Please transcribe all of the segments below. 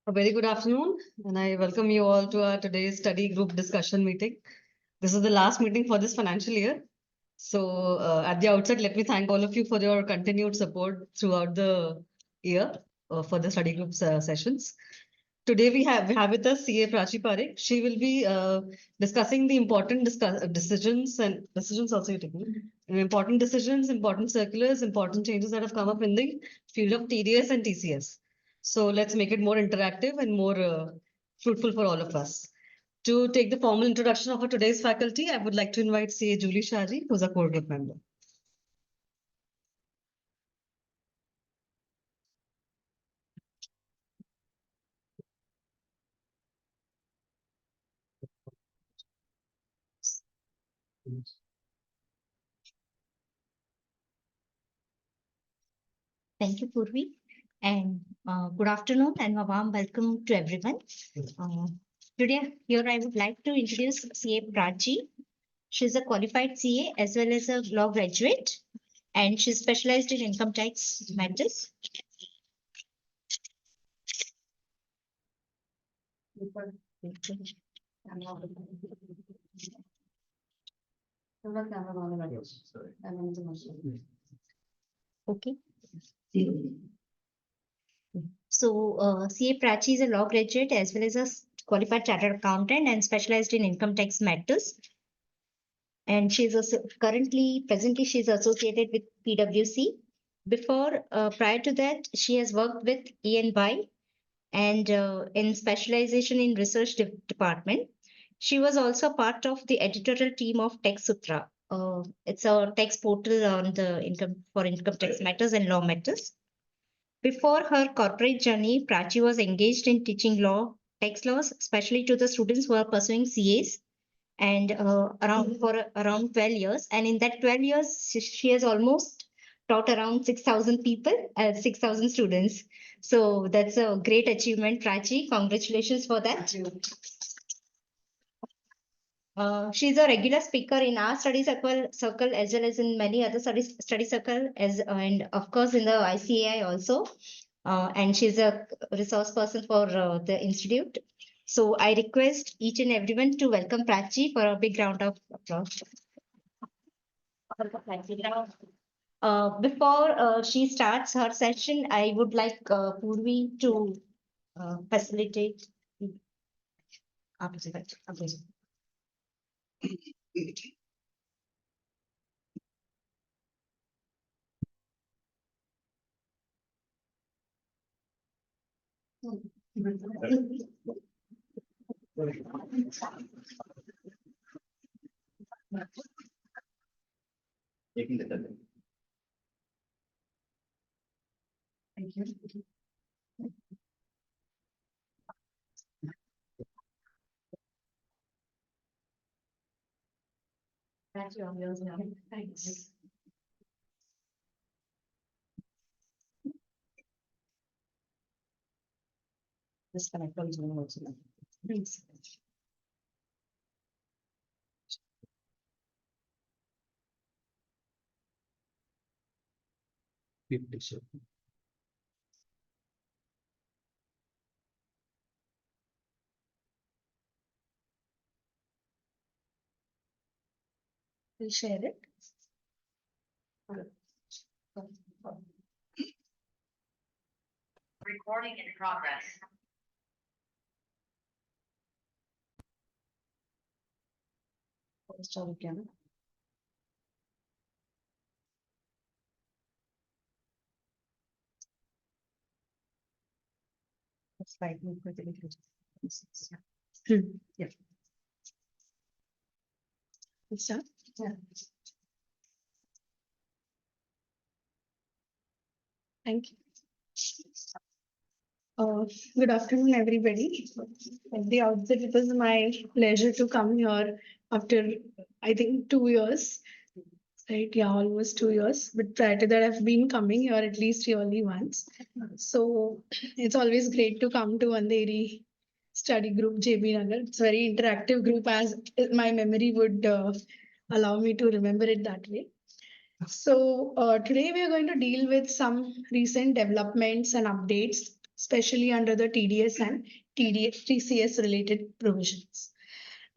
A very good afternoon, and I welcome you all to our today's study group discussion meeting. This is the last meeting for this financial year. So, at the outset, let me thank all of you for your continued support throughout the year for the study group sessions. Today we have with us CA Prachi Parekh. She will be discussing the important decisions and decisions also you're taking. Important decisions, important circulars, important changes that have come up in the field of TDS and TCS. So let's make it more interactive and more fruitful for all of us. To take the formal introduction of our today's faculty, I would like to invite CA Julie Shaji, who's a core group member. Thank you, Purvi, and good afternoon and a warm welcome to everyone. Today, here I would like to introduce CA Prachi. She's a qualified CA as well as a law graduate, and she's specialized in income tax matters. Okay. So, CA Prachi is a law graduate as well as a qualified chartered accountant and specialized in income tax matters. And she's also presently, she's associated with PwC. Prior to that, she has worked with EY and in specialization in research department. She was also part of the editorial team of Tax Sutra. It's a tax portal on the income tax matters and law matters. Before her corporate journey, Prachi was engaged in teaching tax laws, especially to the students who are pursuing CAs, and around 12 years. And in that 12 years, she has almost taught around 6,000 people, 6,000 students. So that's a great achievement, Prachi. Congratulations for that. She's a regular speaker in our study circle as well as in many other study circle and of course in the ICAI also. And she's a resource person for the institute. So I request each and everyone to welcome Prachi for a big round of applause. Before she starts her session, I would like Purvi to facilitate. Thank you. Thank you. Thanks. Disconnect from Zoom also. Thanks. We'll share it. Recording in progress. Start again. Slide me quickly. Yeah. Let's start. Yeah. Thank you. Good afternoon, everybody. At the outset, it was my pleasure to come here after, I think, 2 years. Right, yeah, almost 2 years. But prior to that, I've been coming here at least yearly once. So it's always great to come to Andheri study group JB Nagar. It's a very interactive group, as my memory would allow me to remember it that way. So today we are going to deal with some recent developments and updates especially under the TDS and TCS related provisions.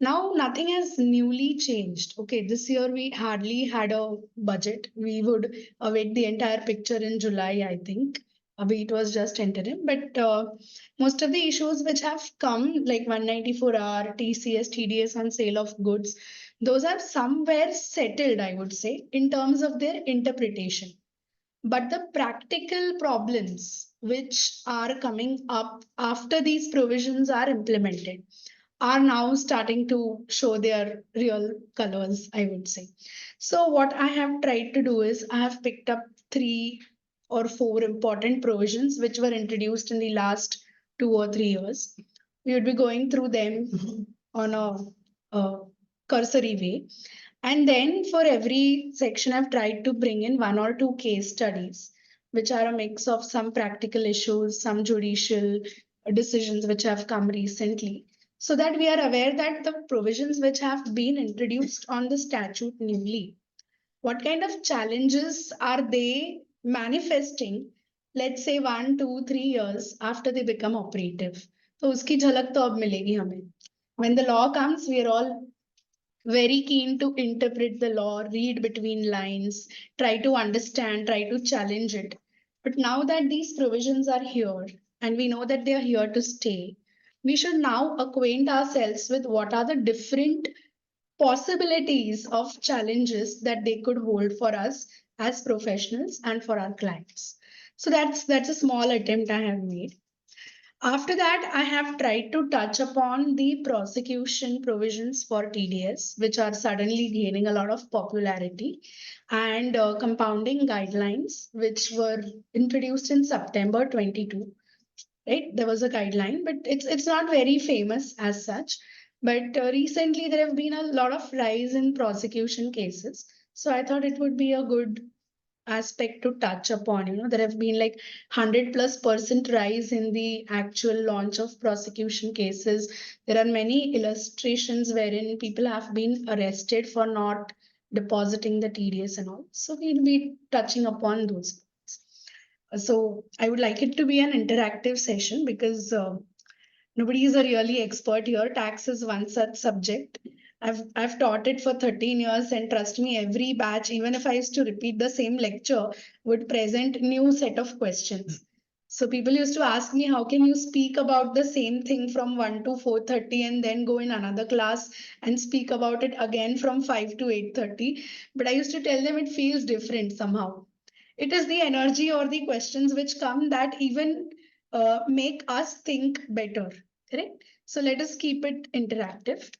Now, nothing has newly changed. Okay, this year we hardly had a budget. We would await the entire picture in July, I think. It was just interim, but most of the issues which have come, like 194R, TCS, TDS on sale of goods, those are somewhere settled, I would say, in terms of their interpretation. But the practical problems which are coming up after these provisions are implemented are now starting to show their real colors, I would say. So, what I have tried to do is I have picked up 3 or 4 important provisions which were introduced in the last 2 or 3 years. We would be going through them on a cursory way. And then for every section, I've tried to bring in 1 or 2 case studies, which are a mix of some practical issues, some judicial decisions which have come recently, so that we are aware that the provisions which have been introduced on the statute newly, what kind of challenges are they manifesting, let's say 1, 2, 3 years after they become operative. तो उसकी झलक तो अब मिलेगी हमें. When the law comes, we are all very keen to interpret the law, read between lines, try to understand, try to challenge it. But now that these provisions are here and we know that they are here to stay, we should now acquaint ourselves with what are the different possibilities of challenges that they could hold for us as professionals and for our clients. So that's a small attempt I have made. After that, I have tried to touch upon the prosecution provisions for TDS, which are suddenly gaining a lot of popularity, and compounding guidelines, which were introduced in September 22. Right, there was a guideline, but it's not very famous as such. But recently, there have been a lot of rise in prosecution cases, so I thought it would be a good aspect to touch upon. There have been like 100+% rise in the actual launch of prosecution cases. There are many illustrations wherein people have been arrested for not depositing the TDS and all. So we'll be touching upon those. So I would like it to be an interactive session because nobody is a really expert here. Tax is one such subject. I've taught it for 13 years, and trust me, every batch, even if I used to repeat the same lecture, would present new set of questions. So people used to ask me, how can you speak about the same thing from 1 to 4:30 and then go in another class and speak about it again from 5 to 8:30? But I used to tell them it feels different somehow. It is the energy or the questions which come that even make us think better, correct? So let us keep it interactive.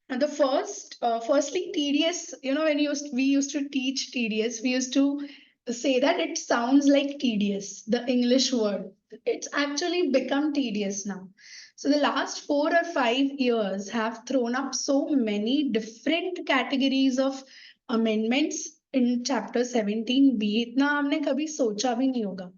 And the firstly, TDS, when we used to teach TDS, we used to say that it sounds like tedious, the English word. It's actually become tedious now. So the last 4 or 5 years have thrown up so many different categories of amendments in Chapter 17B. इतना हमने कभी सोचा भी नहीं होगा.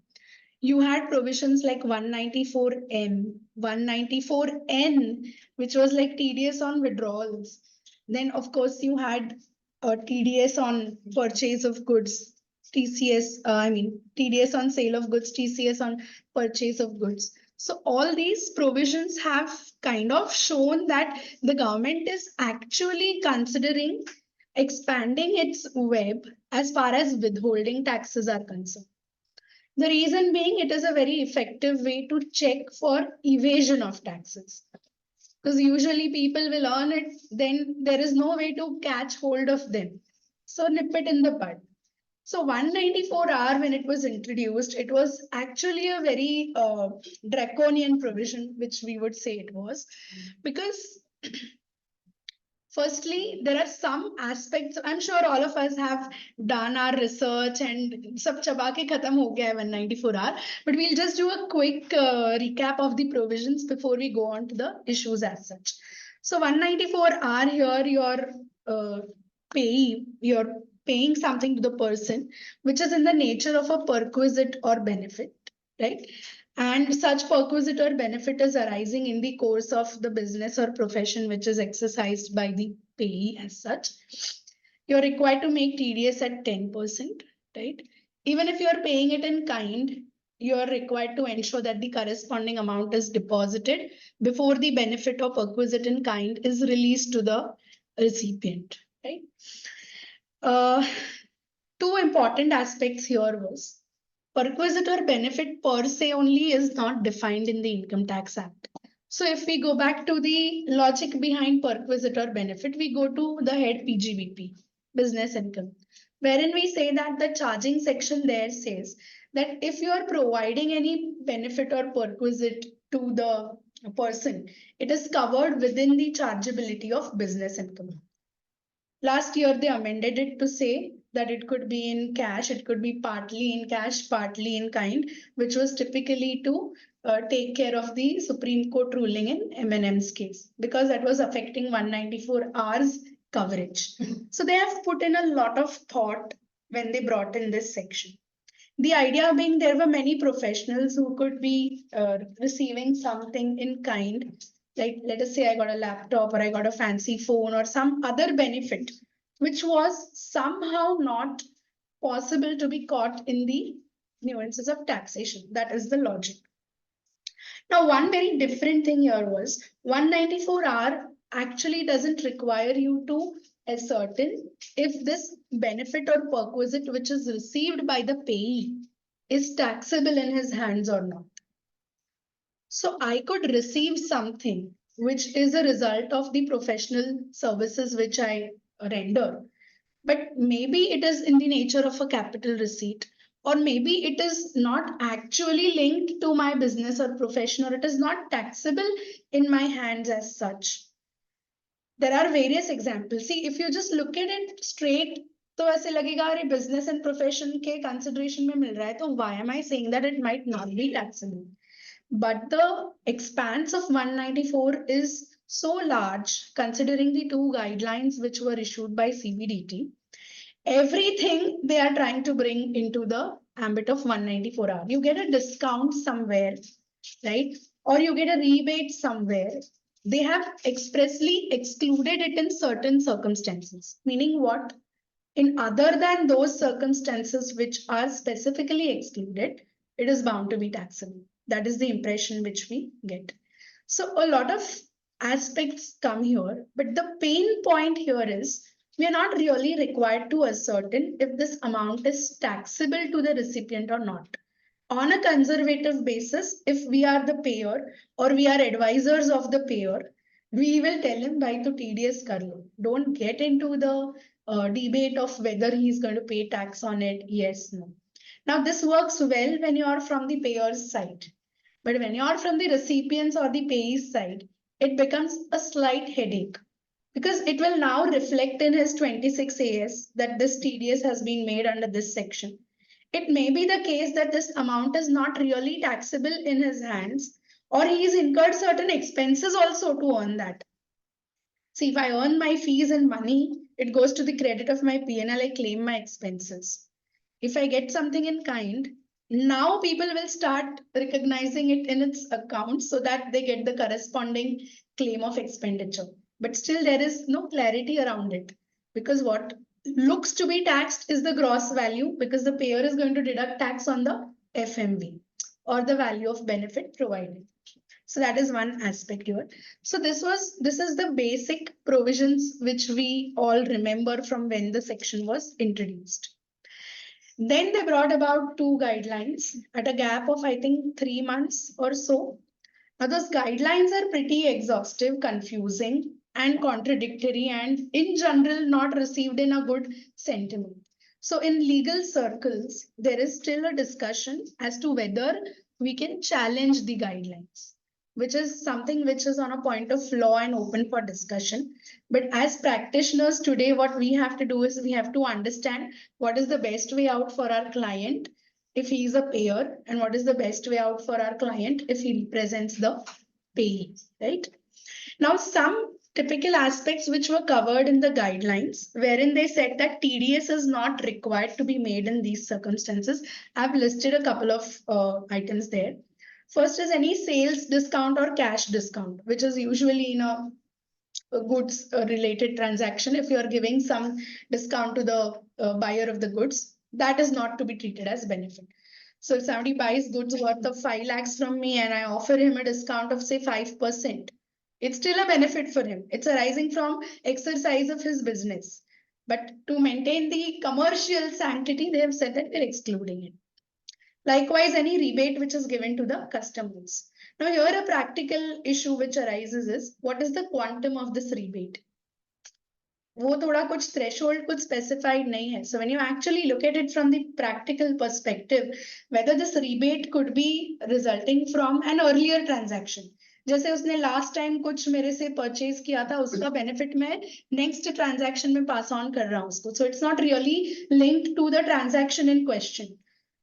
You had provisions like 194M, 194N, which was like TDS on withdrawals. Then, of course, you had TDS on purchase of goods, TDS on sale of goods, TCS on purchase of goods. So all these provisions have kind of shown that the government is actually considering expanding its web as far as withholding taxes are concerned. The reason being, it is a very effective way to check for evasion of taxes. Because usually people will earn it, then there is no way to catch hold of them. So nip it in the bud. So 194R, when it was introduced, it was actually a very draconian provision, which we would say it was, because firstly, there are some aspects. I'm sure all of us have done our research and sab chaba ke khatam ho gaya hai 194R, but we'll just do a quick recap of the provisions before we go on to the issues as such. So 194R here, your payee, you're paying something to the person which is in the nature of a perquisite or benefit, right? And such perquisite or benefit is arising in the course of the business or profession which is exercised by the payee as such. You're required to make TDS at 10%, right? Even if you're paying it in kind, you are required to ensure that the corresponding amount is deposited before the benefit of perquisite in kind is released to the recipient, right? Two important aspects here was perquisitor benefit per se only is not defined in the Income Tax Act. So if we go back to the logic behind perquisitor benefit, we go to the head PGBP, business income, wherein we say that the charging section there says that if you are providing any benefit or perquisite to the person, it is covered within the chargeability of business income. Last year, they amended it to say that it could be in cash, it could be partly in cash, partly in kind, which was typically to take care of the Supreme Court ruling in M&M's case, because that was affecting 194 hours coverage. So they have put in a lot of thought when they brought in this section. The idea being there were many professionals who could be receiving something in kind, like let us say I got a laptop or I got a fancy phone or some other benefit, which was somehow not possible to be caught in the nuances of taxation. That is the logic. Now, one very different thing here was 194R actually doesn't require you to ascertain if this benefit or perquisite which is received by the payee is taxable in his hands or not. So I could receive something which is a result of the professional services which I render, but maybe it is in the nature of a capital receipt, or maybe it is not actually linked to my business or profession, or it is not taxable in my hands as such. There are various examples. See, if you just look at it straight, तो ऐसे लगेगा अरे business and profession के consideration में मिल रहा है, तो why am I saying that it might not be taxable? But the expanse of 194 is so large, considering the two guidelines which were issued by CBDT. Everything they are trying to bring into the ambit of 194R. You get a discount somewhere, right? Or you get a rebate somewhere. They have expressly excluded it in certain circumstances. Meaning what? In other than those circumstances which are specifically excluded, it is bound to be taxable. That is the impression which we get. So a lot of aspects come here, but the pain point here is we are not really required to ascertain if this amount is taxable to the recipient or not. On a conservative basis, if we are the payer or we are advisors of the payer, we will tell him by to TDS kar lo. Don't get into the debate of whether he's going to pay tax on it. Yes, no. Now this works well when you are from the payer's side. But when you are from the recipient's or the payee's side, it becomes a slight headache, because it will now reflect in his 26 AS that this TDS has been made under this section. It may be the case that this amount is not really taxable in his hands, or he's incurred certain expenses also to earn that. See, if I earn my fees in money, it goes to the credit of my P&L, I claim my expenses. If I get something in kind, now people will start recognizing it in its account so that they get the corresponding claim of expenditure. But still there is no clarity around it, because what looks to be taxed is the gross value, because the payer is going to deduct tax on the FMV or the value of benefit provided. So that is one aspect here. So this is the basic provisions which we all remember from when the section was introduced. Then they brought about two guidelines at a gap of, I think, 3 months or so. Now, those guidelines are pretty exhaustive, confusing, and contradictory, and in general, not received in a good sentiment. So, in legal circles, there is still a discussion as to whether we can challenge the guidelines, which is something which is on a point of law and open for discussion. But as practitioners today, what we have to do is we have to understand what is the best way out for our client if he is a payer, and what is the best way out for our client if he represents the payee, right? Now, some typical aspects which were covered in the guidelines, wherein they said that TDS is not required to be made in these circumstances. I've listed a couple of items there. First is any sales discount or cash discount, which is usually in a goods related transaction. If you are giving some discount to the buyer of the goods, that is not to be treated as benefit. So if somebody buys goods worth of 5 lakhs from me and I offer him a discount of say 5%, it's still a benefit for him. It's arising from exercise of his business. But to maintain the commercial sanctity, they have said that they're excluding it. Likewise, any rebate which is given to the customers. Now here a practical issue which arises is, what is the quantum of this rebate? वो थोड़ा कुछ threshold कुछ specified नहीं है. So when you actually look at it from the practical perspective, whether this rebate could be resulting from an earlier transaction. जैसे उसने last time कुछ मेरे से purchase किया था, उसका benefit मैं next transaction में pass on कर रहा हूँ उसको. So it's not really linked to the transaction in question.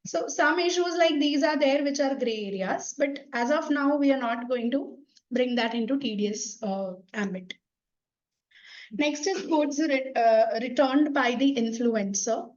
So some issues like these are there which are gray areas, but as of now we are not going to bring that into TDS ambit. Next is goods returned by the influencer.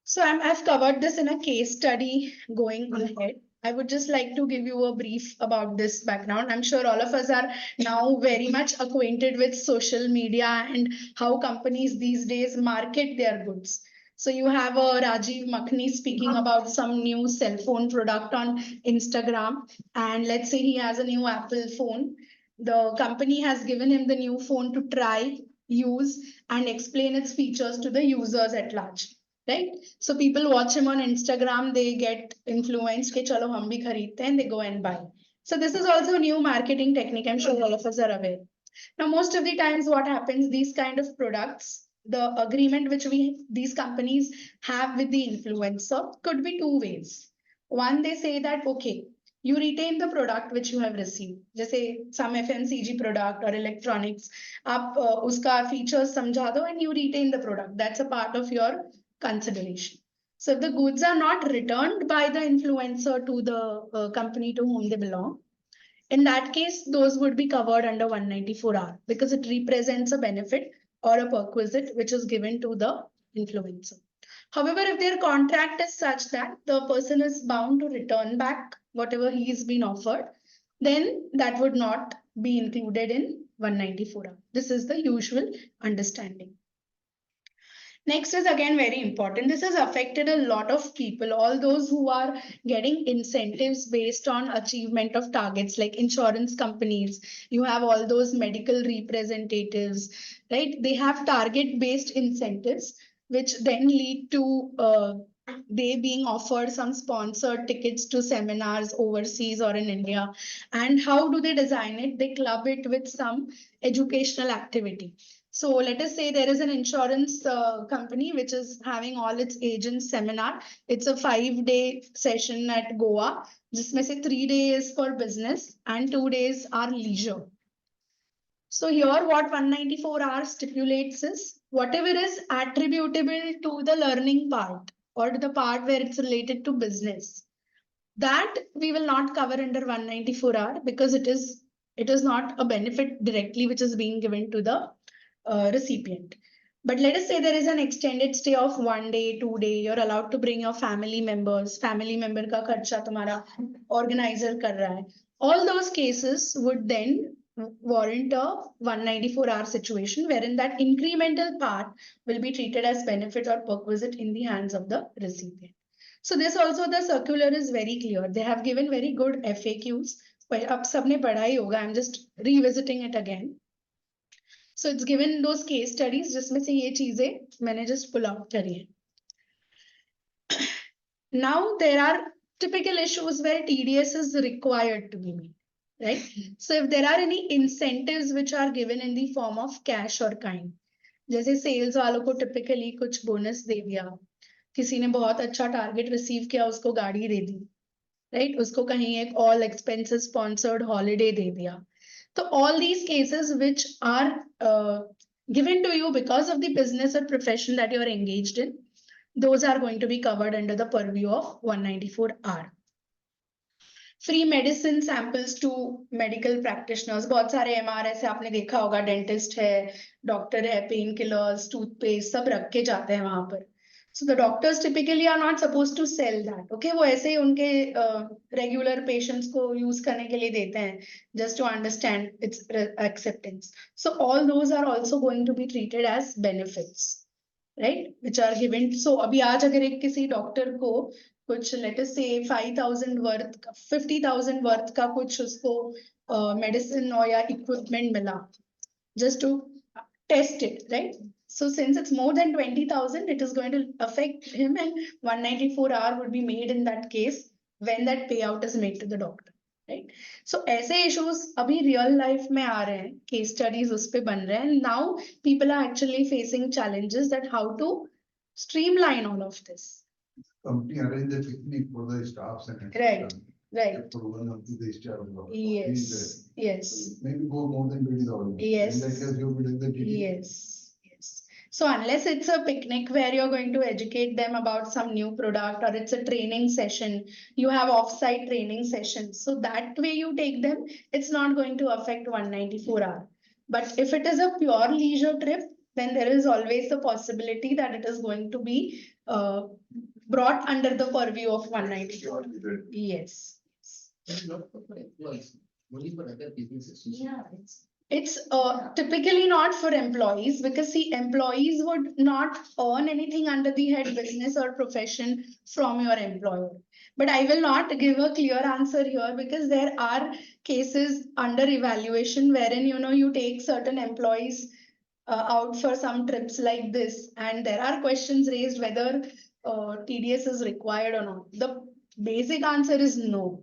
So I've covered this in a case study going ahead. I would just like to give you a brief about this background. I'm sure all of us are now very much acquainted with social media and how companies these days market their goods. So you have a Rajiv Makhni speaking about some new cell phone product on Instagram. And let's say he has a new Apple phone. The company has given him the new phone to try, use, and explain its features to the users at large. Right? So people watch him on Instagram, they get influenced, ke chalo hum bhi khareedte hain, they go and buy. So this is also a new marketing technique. I'm sure all of us are aware. Now, most of the times what happens, these kind of products, the agreement which these companies have with the influencer could be two ways. One, they say that, okay, you retain the product which you have received. Jैसे some FMCG product or electronics, आप उसका features समझा दो and you retain the product. That's a part of your consideration. So if the goods are not returned by the influencer to the company to whom they belong, in that case, those would be covered under 194R because it represents a benefit or a perquisite which is given to the influencer. However, if their contract is such that the person is bound to return back whatever he is being offered, then that would not be included in 194R. This is the usual understanding. Next is again very important. This has affected a lot of people, all those who are getting incentives based on achievement of targets like insurance companies. You have all those medical representatives, right? They have target based incentives, which then lead to they being offered some sponsored tickets to seminars overseas or in India. And how do they design it? They club it with some educational activity. So let us say there is an insurance company which is having all its agents seminar. It's a 5-day session at Goa. जिसमें से 3 days for business and 2 days are leisure. So here what 194R stipulates is whatever is attributable to the learning part or to the part where it's related to business, that we will not cover under 194R because it is not a benefit directly which is being given to the recipient. But let us say there is an extended stay of 1 day, 2 day, you're allowed to bring your family members, family member ka kharcha tumhara organizer kar raha hai. All those cases would then warrant a 194R situation wherein that incremental part will be treated as benefit or perquisite in the hands of the recipient. So this also the circular is very clear. They have given very good FAQs. Ab sabne padha hi hoga. I'm just revisiting it again. So it's given those case studies जिसमें से ये चीजें मैंने just pull out करी है. Now there are typical issues where TDS is required to be made, right? So if there are any incentives which are given in the form of cash or kind, जैसे sales वालों को typically कुछ bonus दे दिया, किसी ने बहुत अच्छा target receive किया उसको गाड़ी दे दी, right? उसको कहीं एक all expenses sponsored holiday दे दिया. So all these cases which are given to you because of the business or profession that you are engaged in, those are going to be covered under the purview of 194R. Free medicine samples to medical practitioners. बहुत सारे MR ऐसे आपने देखा होगा, dentist है, doctor है, painkillers, toothpaste सब रख के जाते हैं वहां पर. So the doctors typically are not supposed to sell that. Okay, वो ऐसे ही उनके regular patients को use करने के लिए देते हैं, just to understand its acceptance. So all those are also going to be treated as benefits, right? Which are given. So अभी आज अगर एक किसी doctor को कुछ let us say 5,000 worth 50,000 worth का कुछ उसको medicine or या equipment मिला just to test it, right? So since it's more than 20,000, it is going to affect him, and 194R would be made in that case when that payout is made to the doctor, right? So ऐसे issues अभी real life में आ रहे हैं, case studies उस पे बन रहे हैं, and now people are actually facing challenges that how to streamline all of this. Company arrange a picnic for the staffs and. Right, right. For one of the staff. Yes, yes. Maybe go more than 20,000. Yes. In that case, you'll be doing the DD. Yes, yes. So unless it's a picnic where you're going to educate them about some new product, or it's a training session, you have off-site training sessions. So that way you take them, it's not going to affect 194R. But if it is a pure leisure trip, then there is always the possibility that it is going to be brought under the purview of 194. Yes. Not for employees, only for other businesses. Yeah, It's typically not for employees, because see, employees would not earn anything under the head business or profession from your employer. But I will not give a clear answer here, because there are cases under evaluation wherein, you know, you take certain employees out for some trips like this, and there are questions raised whether TDS is required or not. The basic answer is no.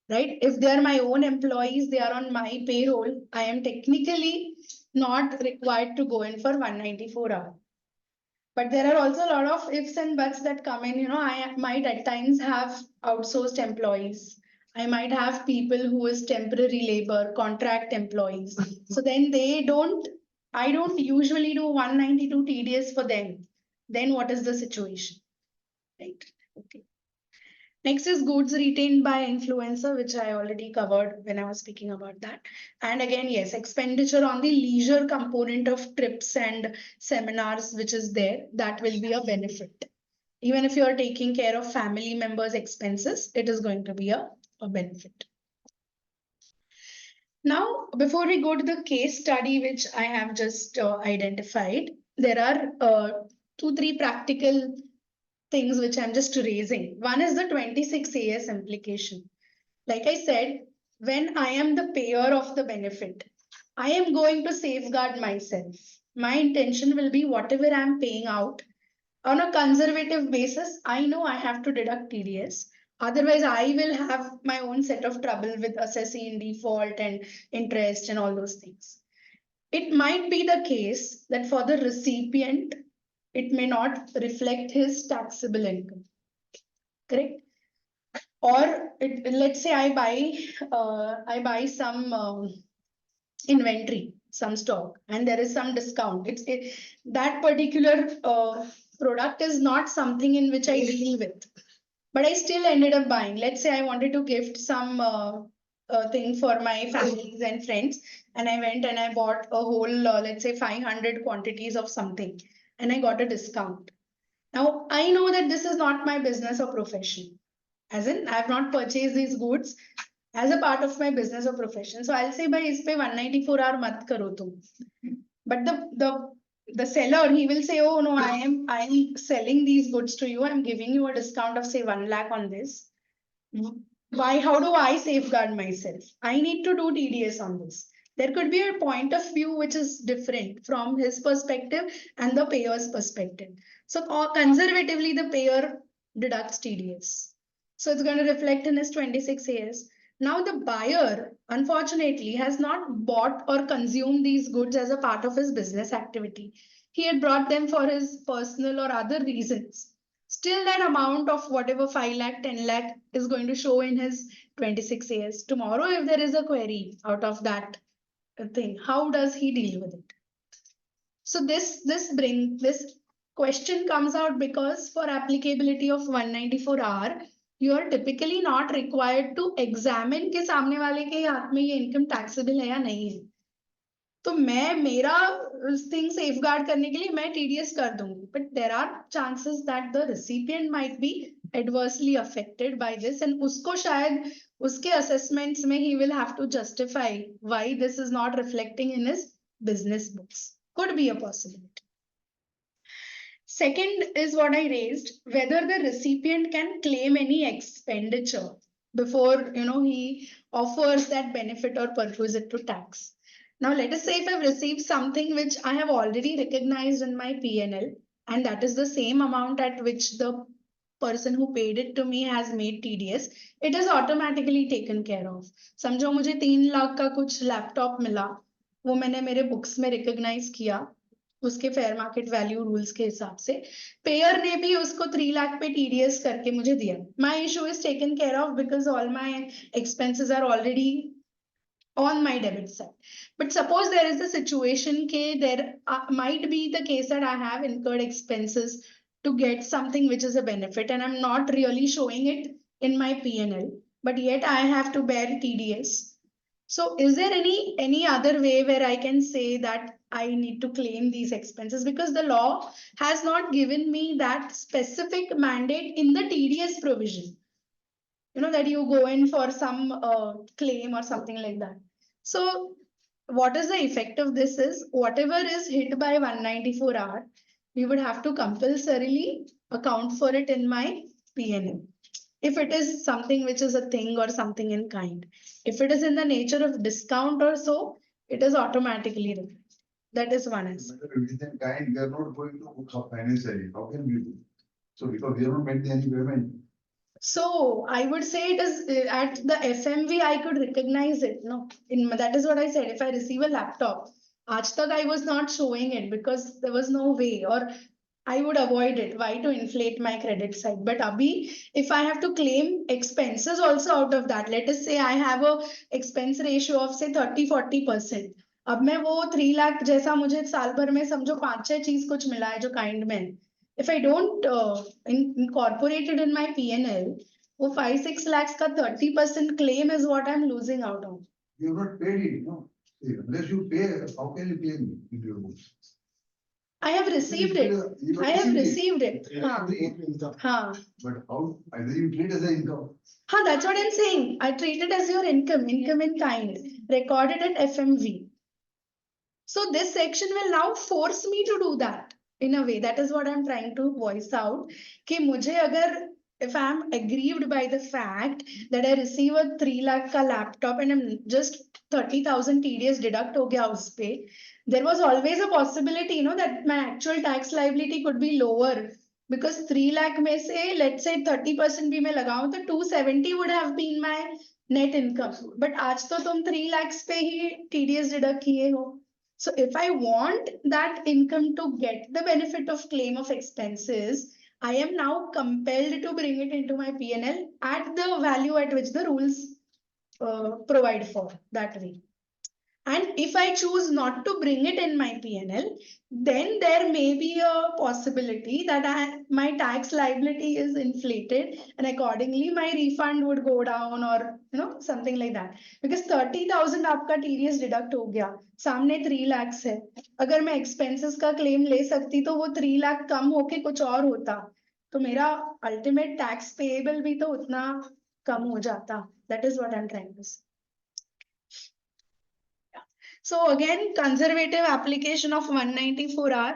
Right? If they are my own employees, they are on my payroll, I am technically not required to go in for 194R. But there are also a lot of ifs and buts that come in. You know, I might at times have outsourced employees. I might have people who is temporary labor, contract employees. So then I don't usually do 192 TDS for them. Then what is the situation? Right? Okay. Next is goods retained by influencer, which I already covered when I was speaking about that. And again, yes, expenditure on the leisure component of trips and seminars, which is there, that will be a benefit. Even if you are taking care of family members' expenses, it is going to be a benefit. Now, before we go to the case study, which I have just identified, there are 2-3 practical things which I'm just raising. One is the 26 AS implication. Like I said, when I am the payer of the benefit, I am going to safeguard myself. My intention will be whatever I'm paying out on a conservative basis, I know I have to deduct TDS. Otherwise, I will have my own set of trouble with assessing in default and interest and all those things. It might be the case that for the recipient, it may not reflect his taxable income, correct? Or let's say I buy some inventory, some stock, and there is some discount. That particular product is not something in which I deal with, but I still ended up buying. Let's say I wanted to gift some thing for my families and friends, and I went and I bought a whole, let's say 500 quantities of something, and I got a discount. Now, I know that this is not my business or profession. As in, I have not purchased these goods as a part of my business or profession. So I'll say, bhai, is pe 194R mat karo tum. But the seller, he will say, oh no, I am selling these goods to you. I'm giving you a discount of say 1 lakh on this. Why? How do I safeguard myself? I need to do TDS on this. There could be a point of view which is different from his perspective and the payer's perspective. So conservatively, the payer deducts TDS. So it's going to reflect in his 26 AS. Now the buyer, unfortunately, has not bought or consumed these goods as a part of his business activity. He had brought them for his personal or other reasons. Still that amount of whatever 5 lakh, 10 lakh is going to show in his 26 AS. Tomorrow, if there is a query out of that thing, how does he deal with it? So this question comes out because for applicability of 194R, you are typically not required to examine के सामने वाले के हाथ में ये income taxable है या नहीं है. तो मैं मेरा thing safeguard करने के लिए मैं TDS कर दूंगी. But there are chances that the recipient might be adversely affected by this, and उसको शायद उसके assessments में he will have to justify why this is not reflecting in his business books. Could be a possibility. Second is what I raised, whether the recipient can claim any expenditure before, he offers that benefit or purpose it to tax. Now, let us say if I've received something which I have already recognized in my P&L, and that is the same amount at which the person who paid it to me has made TDS, it is automatically taken care of. समझो मुझे 3 लाख का कुछ laptop मिला, वो मैंने मेरे books में recognise किया उसके फेयर मार्केट वैल्यू रूल्स के हिसाब से, पेयर ने भी उसको 3 लाख पे टीडीएस करके मुझे दिया. My issue is taken care of because all my expenses are already on my debit side. But suppose there is a situation ke there might be the case that I have incurred expenses to get something which is a benefit and I'm not really showing it in my P&L, but yet I have to bear TDS. So is there any other way where I can say that I need to claim these expenses? Because the law has not given me that specific mandate in the TDS provision. That you go in for some claim or something like that. So what is the effect of this is whatever is hit by 194R, we would have to compulsorily account for it in my P&L. If it is something which is a thing or something in kind. If it is in the nature of discount or so, it is automatically recognized. That is one aspect. Whether it is in kind, they are not going to books of financially. How can we do? So because we are not making any payment. So I would say it is at the FMV, I could recognize it. No, that is what I said. If I receive a laptop, aaj tak I was not showing it because there was no way, or I would avoid it. Why to inflate my credit side? But abhi, if I have to claim expenses also out of that, let us say I have a expense ratio of say 30-40%. अब मैं वो 3 लाख जैसा मुझे साल भर में समझो 5-6 चीज कुछ मिला है जो काइंड में. If I don't incorporate it in my P&L, वो 5-6 lakhs का 30% claim is what I'm losing out on. You have not paid it, no? Unless you pay, how can you claim it into your books? I have received it. You I have received it. Income. हाँ. But how, either you treat as an income. हाँ, that's what I'm saying. I treat it as your income in kind, recorded at FMV. So this section will now force me to do that in a way. That is what I'm trying to voice out. कि मुझे अगर if I'm aggrieved by the fact that I receive a 3 lakh ka laptop and I'm just 30,000 TDS deduct हो गया उस पे, there was always a possibility, that my actual tax liability could be lower because 3 lakh में से let's say 30% भी मैं लगाऊं तो 270 would have been my net income. But आज तो तुम 3 lakhs पे ही TDS deduct किए हो. So if I want that income to get the benefit of claim of expenses, I am now compelled to bring it into my P&L at the value at which the rules provide for that way. And if I choose not to bring it in my P&L, then there may be a possibility that my tax liability is inflated and accordingly my refund would go down or something like that. Because 30,000 आपका TDS deduct हो गया, सामने 3 lakhs है. अगर मैं expenses का claim ले सकती तो वो 3 lakh कम होके कुछ और होता. तो मेरा ultimate tax payable भी तो उतना कम हो जाता. That is what I'm trying to say. So again, conservative application of 194R.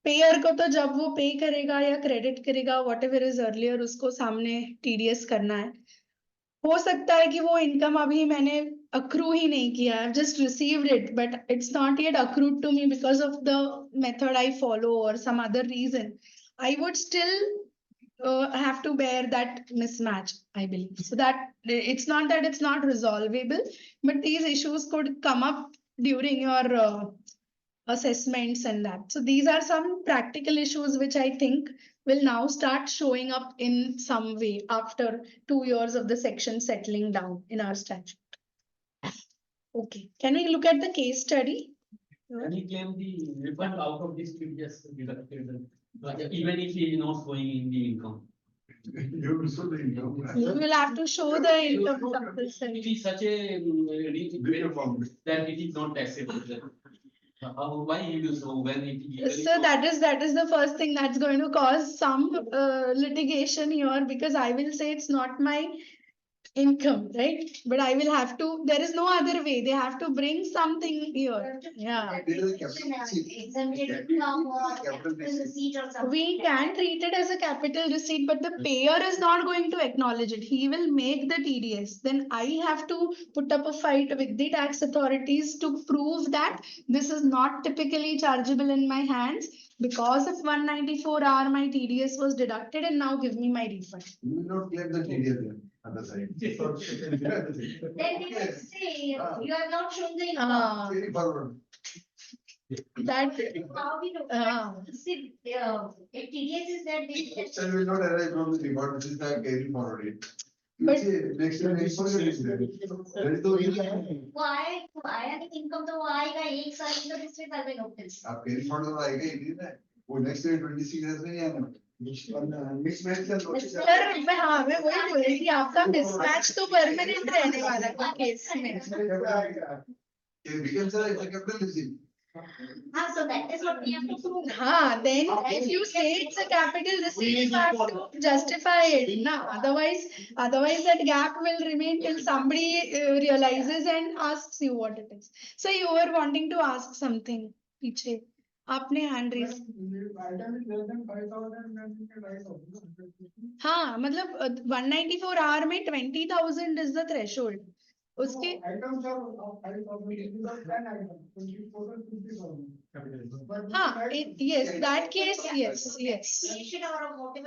Pair को तो जब वो पे करेगा या क्रेडिट करेगा whatever is earlier उसको सामने TDS करना है. हो सकता है कि वो इनकम अभी मैंने accrue ही नहीं किया. I've just received it, but it's not yet accrued to me because of the method I follow or some other reason. I would still have to bear that mismatch, I believe. So that it's not that it's not resolvable, but these issues could come up during your assessments and that. So these are some practical issues which I think will now start showing up in some way after 2 years of the section settling down in our statute. Okay, can we look at the case study? Can he claim the refund out of this previous deducted, even if he is not showing in the income? You will show the income. You will have to show the income It compulsory. is such a Big amount. that it is not taxable. Why he will show when it is? So that is the first thing that's going to cause some litigation here because I will say it's not my income, right? But I will have to, there is no other way. They have to bring something here. Yeah. Exempted income or capital receipt or something. We can treat it as a capital receipt, but the payer is not going to acknowledge it. He will make the TDS. Then I have to put up a fight with the tax authorities to prove that this is not typically chargeable in my hands. Because of 194R, my TDS was deducted and now give me my refund. You will not claim the TDS then, other side. Then they will say, you have not shown the income. Carry forward. That, How we know? See, if TDS is that they. So will not arise from the report, which is the carry forward it. You But- say, next time, next person is there. There is no reason. Why आया नहीं income तो वो आएगा एक साल का दूसरे साल में नोटिस. आप carry forward तो आएगा ही नहीं ना, वो next day 26 days में नहीं आना. Mix match का notice है. सर मैं हाँ मैं वही बोल रही थी आपका मिसमैच तो परमानेंट रहने वाला है केस में. It becomes a capital receipt. हाँ, so that is what we have to prove. हाँ, then if you say it's a capital receipt, you have to justify it, na? Otherwise that gap will remain till somebody realizes and asks you what it is. So you were wanting to ask something, पीछे. आपने hand raise. हाँ, मतलब 194R में 20,000 is the threshold. उसके हाँ, yes, that case, yes. Creation or a motive.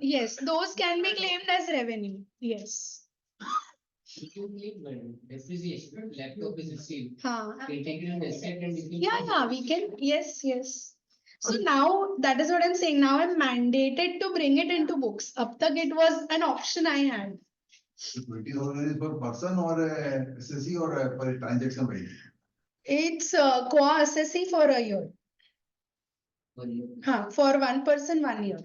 Yes, those can be claimed as revenue. Yes. Depreciation, laptop is received. हाँ. We take it as asset and. Yeah, we can. Yes. So now that is what I'm saying. Now I'm mandated to bring it into books. Up tak it was an option I had. 20,000 is per person or a SSC or a per transaction rate? It's co-assessee for a year. For one person, 1 year.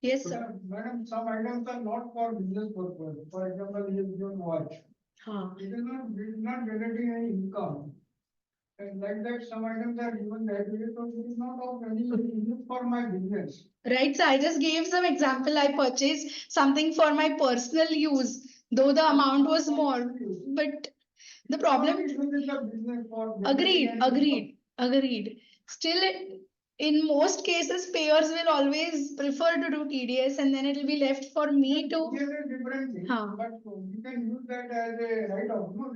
Yes, sir. Madam, some items are not for business purpose. For example, you don't watch. हाँ. It is not generating any income. And like that, some items are given that way, so it is not of any use for my business. Right, so I just gave some example. I purchased something for my personal use, though the amount was more. But the problem, It will be the business for. agreed. Still, in most cases, payers will always prefer to do TDS and then it will be left for me to. It is a different thing, Huh. but you can use that as a write-off, no,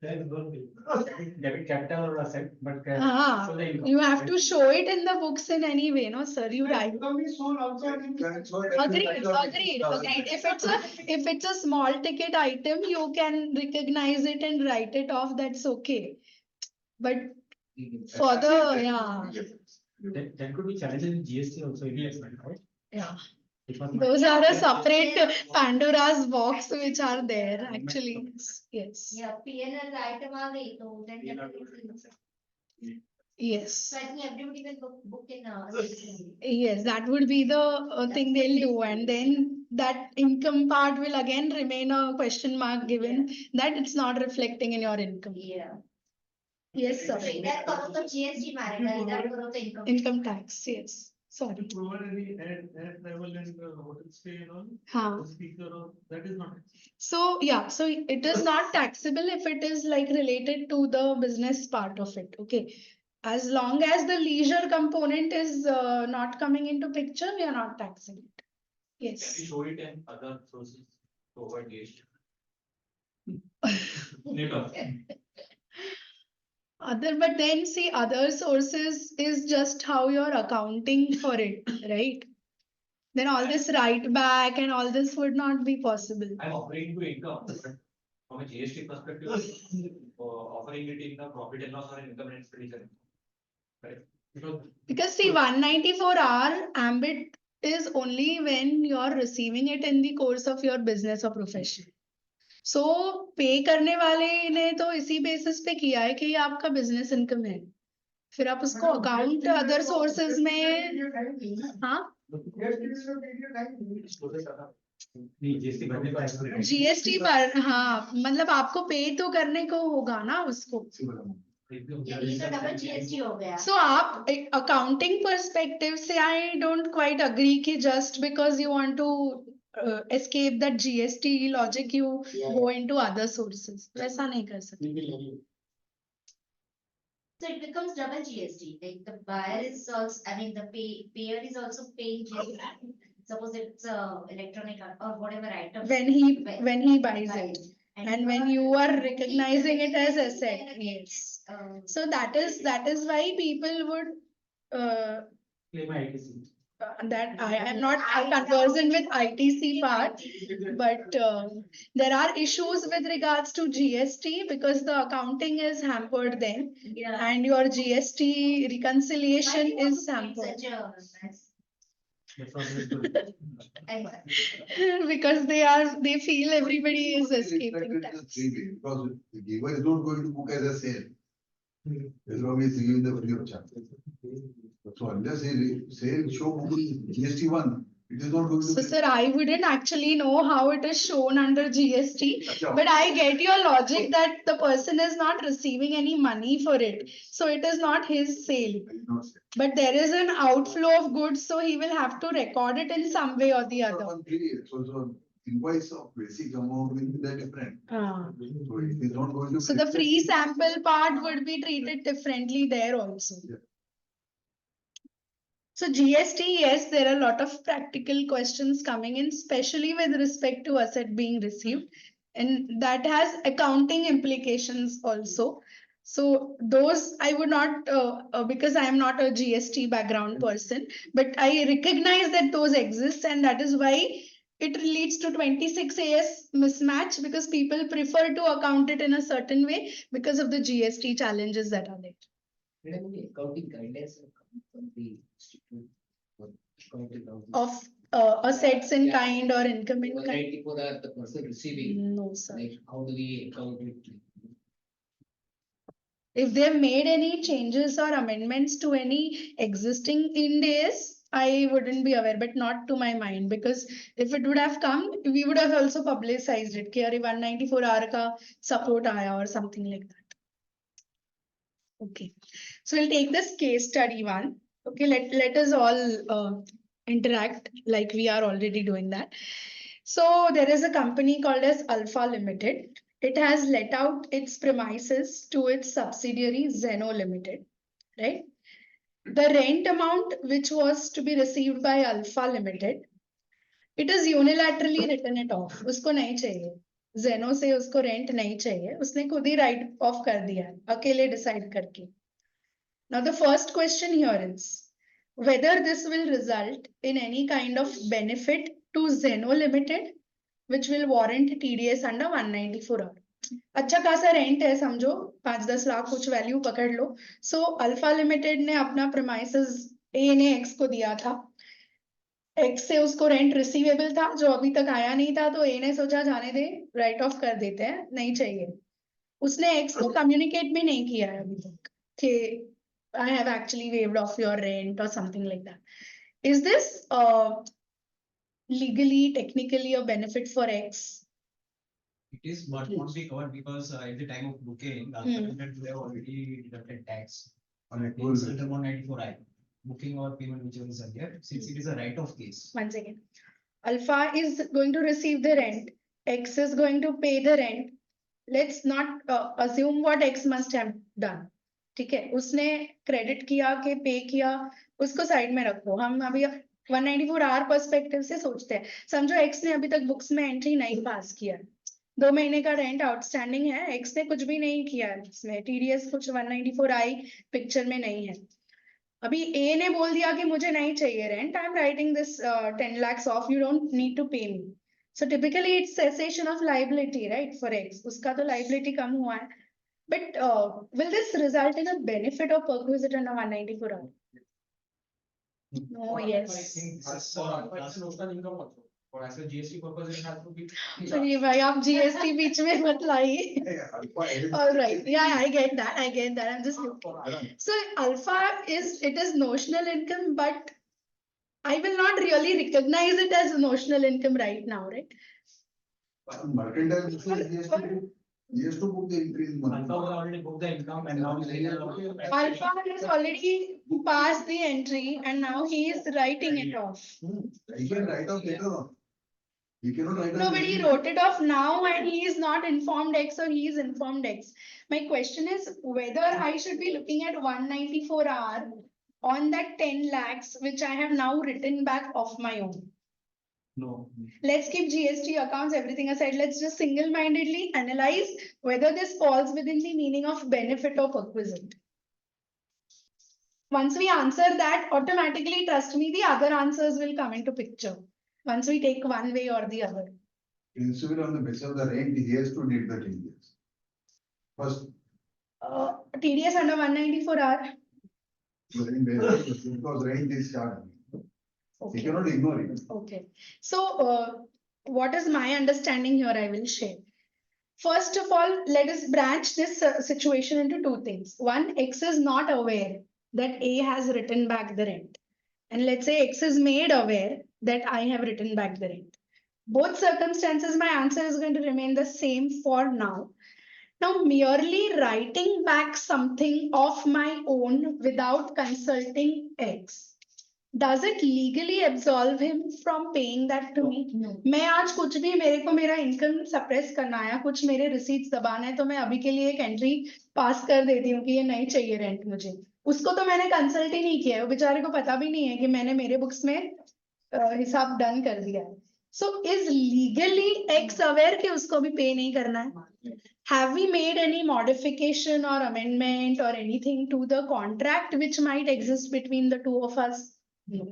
Debit capital or asset, but. Ah, show the income. you have to show it in the books in any way, no, sir, you write. Income is shown also. Agreed. If it's a small ticket item, you can recognize it and write it off, that's okay. But for the, That could be challenges in GST also, right? yeah. Because Those are a separate Pandora's box which are there actually. Yes. Yeah, PNL item आ गई तो then definitely. Yes. So I think everybody will book in. Yes, that would be the thing they'll do. And then that income part will again remain a question mark given that it's not reflecting in your income. Yeah. Yes, sir. So इधर करो तो GST मारेगा, इधर करो तो income. Income tax, yes. Sorry. Provide any air travel and hotel stay and all, Huh. speaker or, that is not. So, yeah, so it is not taxable if it is like related to the business part of it, okay? As long as the leisure component is not coming into picture, we are not taxing it. Yes. Show it in other sources, provide GST. Later. But then see, other sources is just how you're accounting for it, right? Then all this write back and all this would not be possible. I'm offering to income, but from a GST perspective, offering it in the profit and loss or income and expenditure. Right? Because see, 194R ambit is only when you're receiving it in the course of your business or profession. So पे करने वाले ने तो इसी basis पे किया है कि ये आपका बिजनेस इनकम है. फिर आप उसको अकाउंट अदर सोर्सेज में, हाँ, GST भरने का GST पर, हाँ, मतलब आपको पे तो करने को होगा ना उसको. ये तो डबल GST हो गया. So आप accounting perspective से I don't quite agree कि just because you want to escape that GST logic you go into other sources. वैसा नहीं कर सकते. So it becomes double GST, like the buyer is also, I mean, the payer is also paying GST. Suppose it's electronic or whatever item. When he buys it. And when you are recognizing it as asset, yes. So that is why people would Claim ITC. that I am not conversant with ITC part, but there are issues with regards to GST because the accounting is hampered then Yeah. and your GST reconciliation is hampered. Such a mess. That's what we're doing. Anyway. Because they feel everybody is escaping Reflected in the tax. 3B, because the giver is not going to book as a sale. As long as he gives the free of charge. So unless he sale show book GST one, it is not going to. So be- sir, I wouldn't actually know how it is shown under GST, Acha. but I get your logic that the person is not receiving any money for it. So it is not his sale. I did not say. But there is an outflow of goods, so he will have to record it in some way or the Not other. one three, so invoice of basic amount will be that different. Ah. So it is not going to. So the free sample part would be treated differently there also. Yeah. So GST, yes, there are a lot of practical questions coming in, especially with respect to asset being received. And that has accounting implications also. So those I would not, because I am not a GST background person, but I recognize that those exist and that is why it leads to 26 AS mismatch because people prefer to account it in a certain way because of the GST challenges that are there. Madam, the accounting guidelines have come from the Institute for Accounting Council. Of assets in Yeah. kind or income in kind? 194 are the person receiving, No, sir. like how do we account it? If they've made any changes or amendments to any existing Ind AS, I wouldn't be aware, but not to my mind, because if it would have come, we would have also publicized it. कि अरे 194 R का support आया or something like that. Okay, so we'll take this case study one. Okay, let us all interact like we are already doing that. So there is a company called as Alpha Limited. It has let out its premises to its subsidiary Zeno Limited, right? The rent amount which was to be received by Alpha Limited, it is unilaterally written it off. उसको नहीं चाहिए. Zeno से उसको rent नहीं चाहिए. उसने खुद ही write off कर दिया है, अकेले decide करके. Now the first question here is whether this will result in any kind of benefit to Zeno Limited, which will warrant TDS under 194R. अच्छा खासा रेंट है समझो 5-10 लाख कुछ वैल्यू पकड़ लो. सो अल्फा लिमिटेड ने अपना प्रेमाइसेस ए ने एक्स को दिया था. एक्स से उसको रेंट रिसीवेबल था जो अभी तक आया नहीं था, तो ए ने सोचा जाने दे, राइट ऑफ कर देते हैं, नहीं चाहिए. उसने एक्स को कम्युनिकेट भी नहीं किया है अभी तक कि I have actually waived off your rent or something like that. Is this legally, technically a benefit for X? It is, but won't be covered because at the time of booking, the applicant would have already deducted tax. On a In equal certain 194I, booking or payment whichever is earlier, since it is a right of case. One second. Alpha is going to receive the rent. X is going to pay the rent. Let's not assume what X must have done. ठीक है, उसने credit किया कि पे किया, उसको side में रखो. हम अभी 194R पर्सपेक्टिव से सोचते हैं. समझो X ने अभी तक बुक्स में एंट्री नहीं पास किया, 2 महीने का रेंट आउटस्टैंडिंग है, X ने कुछ भी नहीं किया है, इसमें TDS कुछ 194I पिक्चर में नहीं है. अभी A ने बोल दिया कि मुझे नहीं चाहिए rent, I am writing this 10 lakhs off, you don't need to pay me. So typically it's cessation of liability, right, for X. उसका तो liability कम हुआ है. But will this result in a benefit or perquisite under 194R? No, I yes. think this is, That's notional income also. for as a GST purpose, it has to be. चलिए भाई आप GST बीच में मत लाइए. All right, yeah, I get that. I'm just looking. So alpha it is notional income, but I will not really recognize it as notional income right now, right? Mercantile business GST. He has to book the increase in money. Alpha will already book the income and now he Alpha has already passed the entry and now he is writing it off. He can write off later on. He cannot write off. No, but he wrote it off now and he is not informed X or he is informed X. My question is whether I should be looking at 194R on that 10 lakhs, which I have now written back of my own. No. Let's keep GST accounts, everything aside. Let's just single-mindedly analyze whether this falls within the meaning of benefit or perquisite. Once we answer that, automatically, trust me, the other answers will come into picture. Once we take one way or the other. Principal on the basis of the rent, he has to need the TDS. First, TDS under 194R. the rent basis, because rent is charged. He Okay. cannot ignore it. Okay, so what is my understanding here? I will share. First of all, let us branch this situation into two things. One, X is not aware that A has written back the rent. And let's say X is made aware that I have written back the rent. Both circumstances, my answer is going to remain the same for now. Now, merely writing back something of my own without consulting X. Does it legally absolve him from paying that to me? No. मैं आज कुछ भी मेरे को मेरा income suppress करना है, कुछ मेरे रिसीट्स दबाना है, तो मैं अभी के लिए एक एंट्री पास कर देती हूँ कि ये नहीं चाहिए रेंट मुझे. उसको तो मैंने कंसल्ट ही नहीं किया है, वो बेचारे को पता भी नहीं है कि मैंने मेरे बुक्स में हिसाब डन कर दिया है. So is legally X aware कि उसको भी पे नहीं करना है? Have we made any modification or amendment or anything to the contract which might exist between the two of us? No.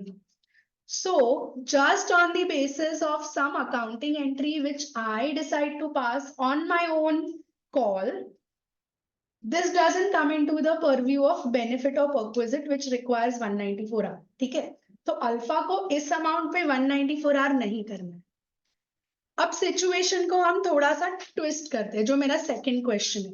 So just on the basis of some accounting entry which I decide to pass on my own call, this doesn't come into the purview of benefit or perquisite which requires 194R. ठीक है? तो alpha को इस amount पे 194R नहीं करना है. अब सिचुएशन को हम थोड़ा सा ट्विस्ट करते हैं, जो मेरा सेकंड क्वेश्चन है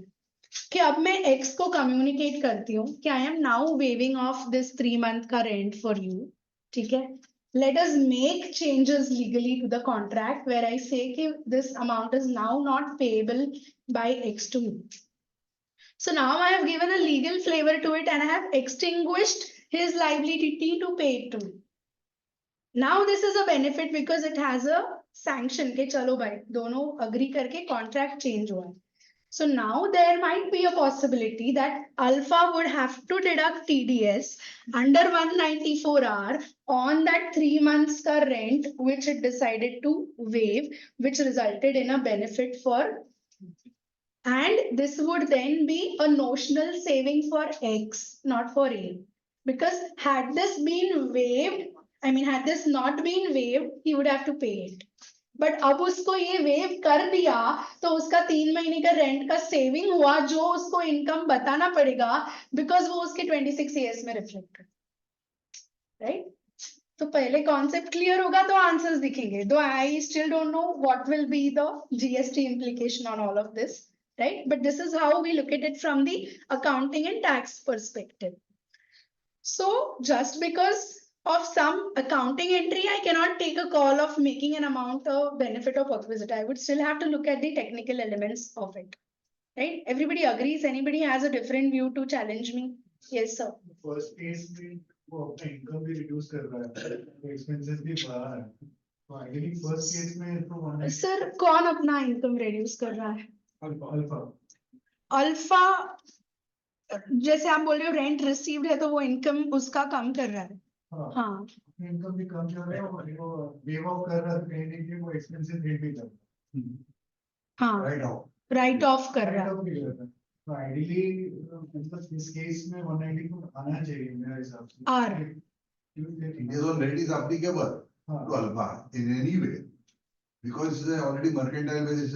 कि अब मैं एक्स को कम्युनिकेट करती हूँ कि I am now waiving off this 3 month का रेंट फॉर यू. ठीक है, let us make changes legally to the contract where I say कि this amount is now not payable by X to me. So now I have given a legal flavor to it and I have extinguished his liability to pay it to me. Now this is a benefit because it has a sanction के चलो भाई दोनों agree करके contract change हुआ है. So now there might be a possibility that Alpha would have to deduct TDS under 194R on that 3 months ka rent which it decided to waive, which resulted in a benefit for, and this would then be a notional saving for X, not for A. Because had this been waived, had this not been waived, he would have to pay it. But अब उसको ये wave कर दिया तो उसका 3 महीने का rent का सेविंग हुआ जो उसको इनकम बताना पड़ेगा बिकॉज वो उसके 26 ईयर्स में रिफ्लेक्ट कर, राइट? तो पहले कॉन्सेप्ट क्लियर होगा तो आंसर्स दिखेंगे. दो I still don't know what will be the GST implication on all of this, right? But this is how we look at it from the accounting and tax perspective. So just because of some accounting entry, I cannot take a call of making an amount of benefit or perquisite. I would still have to look at the technical elements of it, right? Everybody agrees. Anybody has a different view to challenge me? Yes, sir. First case में वो अपना income भी reduce कर रहा है, expenses भी बढ़ा रहा है, तो आइडियली फर्स्ट केस में तो वन सर कौन अपना इनकम रिड्यूस कर रहा है? अल्फा अल्फा, जैसे आप बोल रहे हो रेंट रिसीव्ड है तो वो इनकम उसका कम कर रहा है. हाँ, इनकम भी कम कर रहा है और वो वेव ऑफ कर रहा है, कहीं कि वो एक्सपेंसेस रेट भी कर रहा है. हाँ, Right now. राइट ऑफ कर रहा है. Write off भी कर रहा है. तो आइडियली मतलब इस केस में 190 आना चाहिए मेरे हिसाब से. R. TDS on rent is applicable to Alpha in any way. Because it's already mercantile basis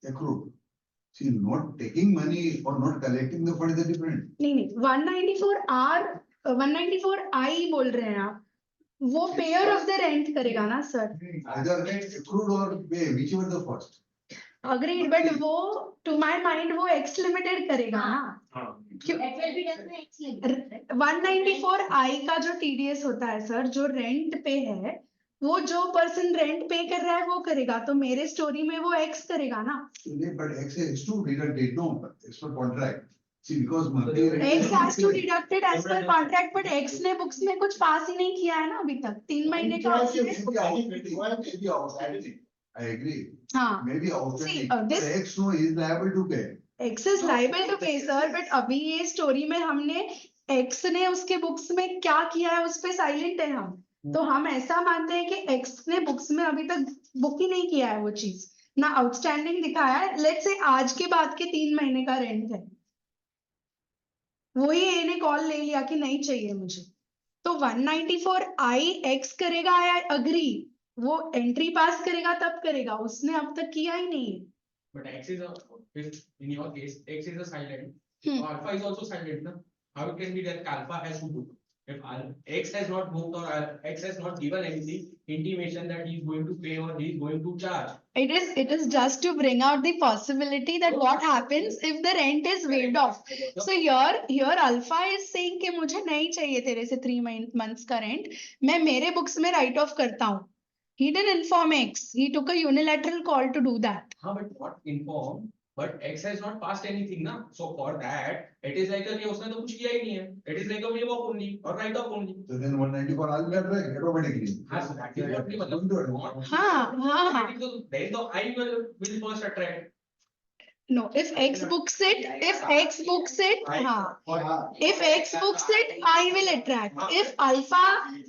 accrued. See, not taking money or not collecting the fund is different. नहीं 194R 194I बोल रहे हैं आप, वो पेयर ऑफ द रेंट करेगा ना sir? Either accrued or pay, whichever the first. Agreed, but वो to my mind वो एक्स लिमिटेड करेगा ना. क्यों 194I का जो TDS होता है सर, जो रेंट पे है वो जो पर्सन रेंट पे कर रहा है वो करेगा, तो मेरे स्टोरी में वो एक्स करेगा ना. But X is to deduct it, no, it's for contract. See, because monthly rent. X has to deduct it as per contract, but X ने बुक्स में कुछ पास ही नहीं किया है ना अभी तक, 3 महीने का. Maybe outstanding. I agree. हाँ. Maybe outstanding. this- But X no is liable to pay. X is liable to pay sir, but अभी ये स्टोरी में हमने X ने उसके बुक्स में क्या किया है उस पे साइलेंट है हम. तो हम ऐसा मानते हैं कि X ने बुक्स में अभी तक बुक ही नहीं किया है वो चीज, ना आउटस्टैंडिंग दिखाया है. लेट्स से आज के बाद के 3 महीने का रेंट है, वही ए ने कॉल ले लिया कि नहीं चाहिए मुझे, तो 194 आई एक्स करेगा. आई अग्री, वो एंट्री पास करेगा तब करेगा, उसने अब तक किया ही नहीं है. But X is a, if in your case, X is a silent, Hmm. so alpha is also silent, na? How it can be that alpha has to book? If X has not booked or X has not given anything intimation that he is going to pay or he is going to charge. It is just to bring out the possibility that what happens if the rent is waived off. So here alpha is saying कि मुझे नहीं चाहिए तेरे से 3 months का rent, मैं मेरे books में write off करता हूँ. He didn't inform X. He took a unilateral call to do that. हाँ, but not informed, but X has not passed anything, na? So for that, it is like a उसने तो कुछ किया ही नहीं है. It is like a waive off only or write off only. So then 194 all get right automatically. हाँ, so that is what we मतलब. not- हाँ. Then the I will first attract. No, if X books it, हाँ. If X books it, I will attract. If alpha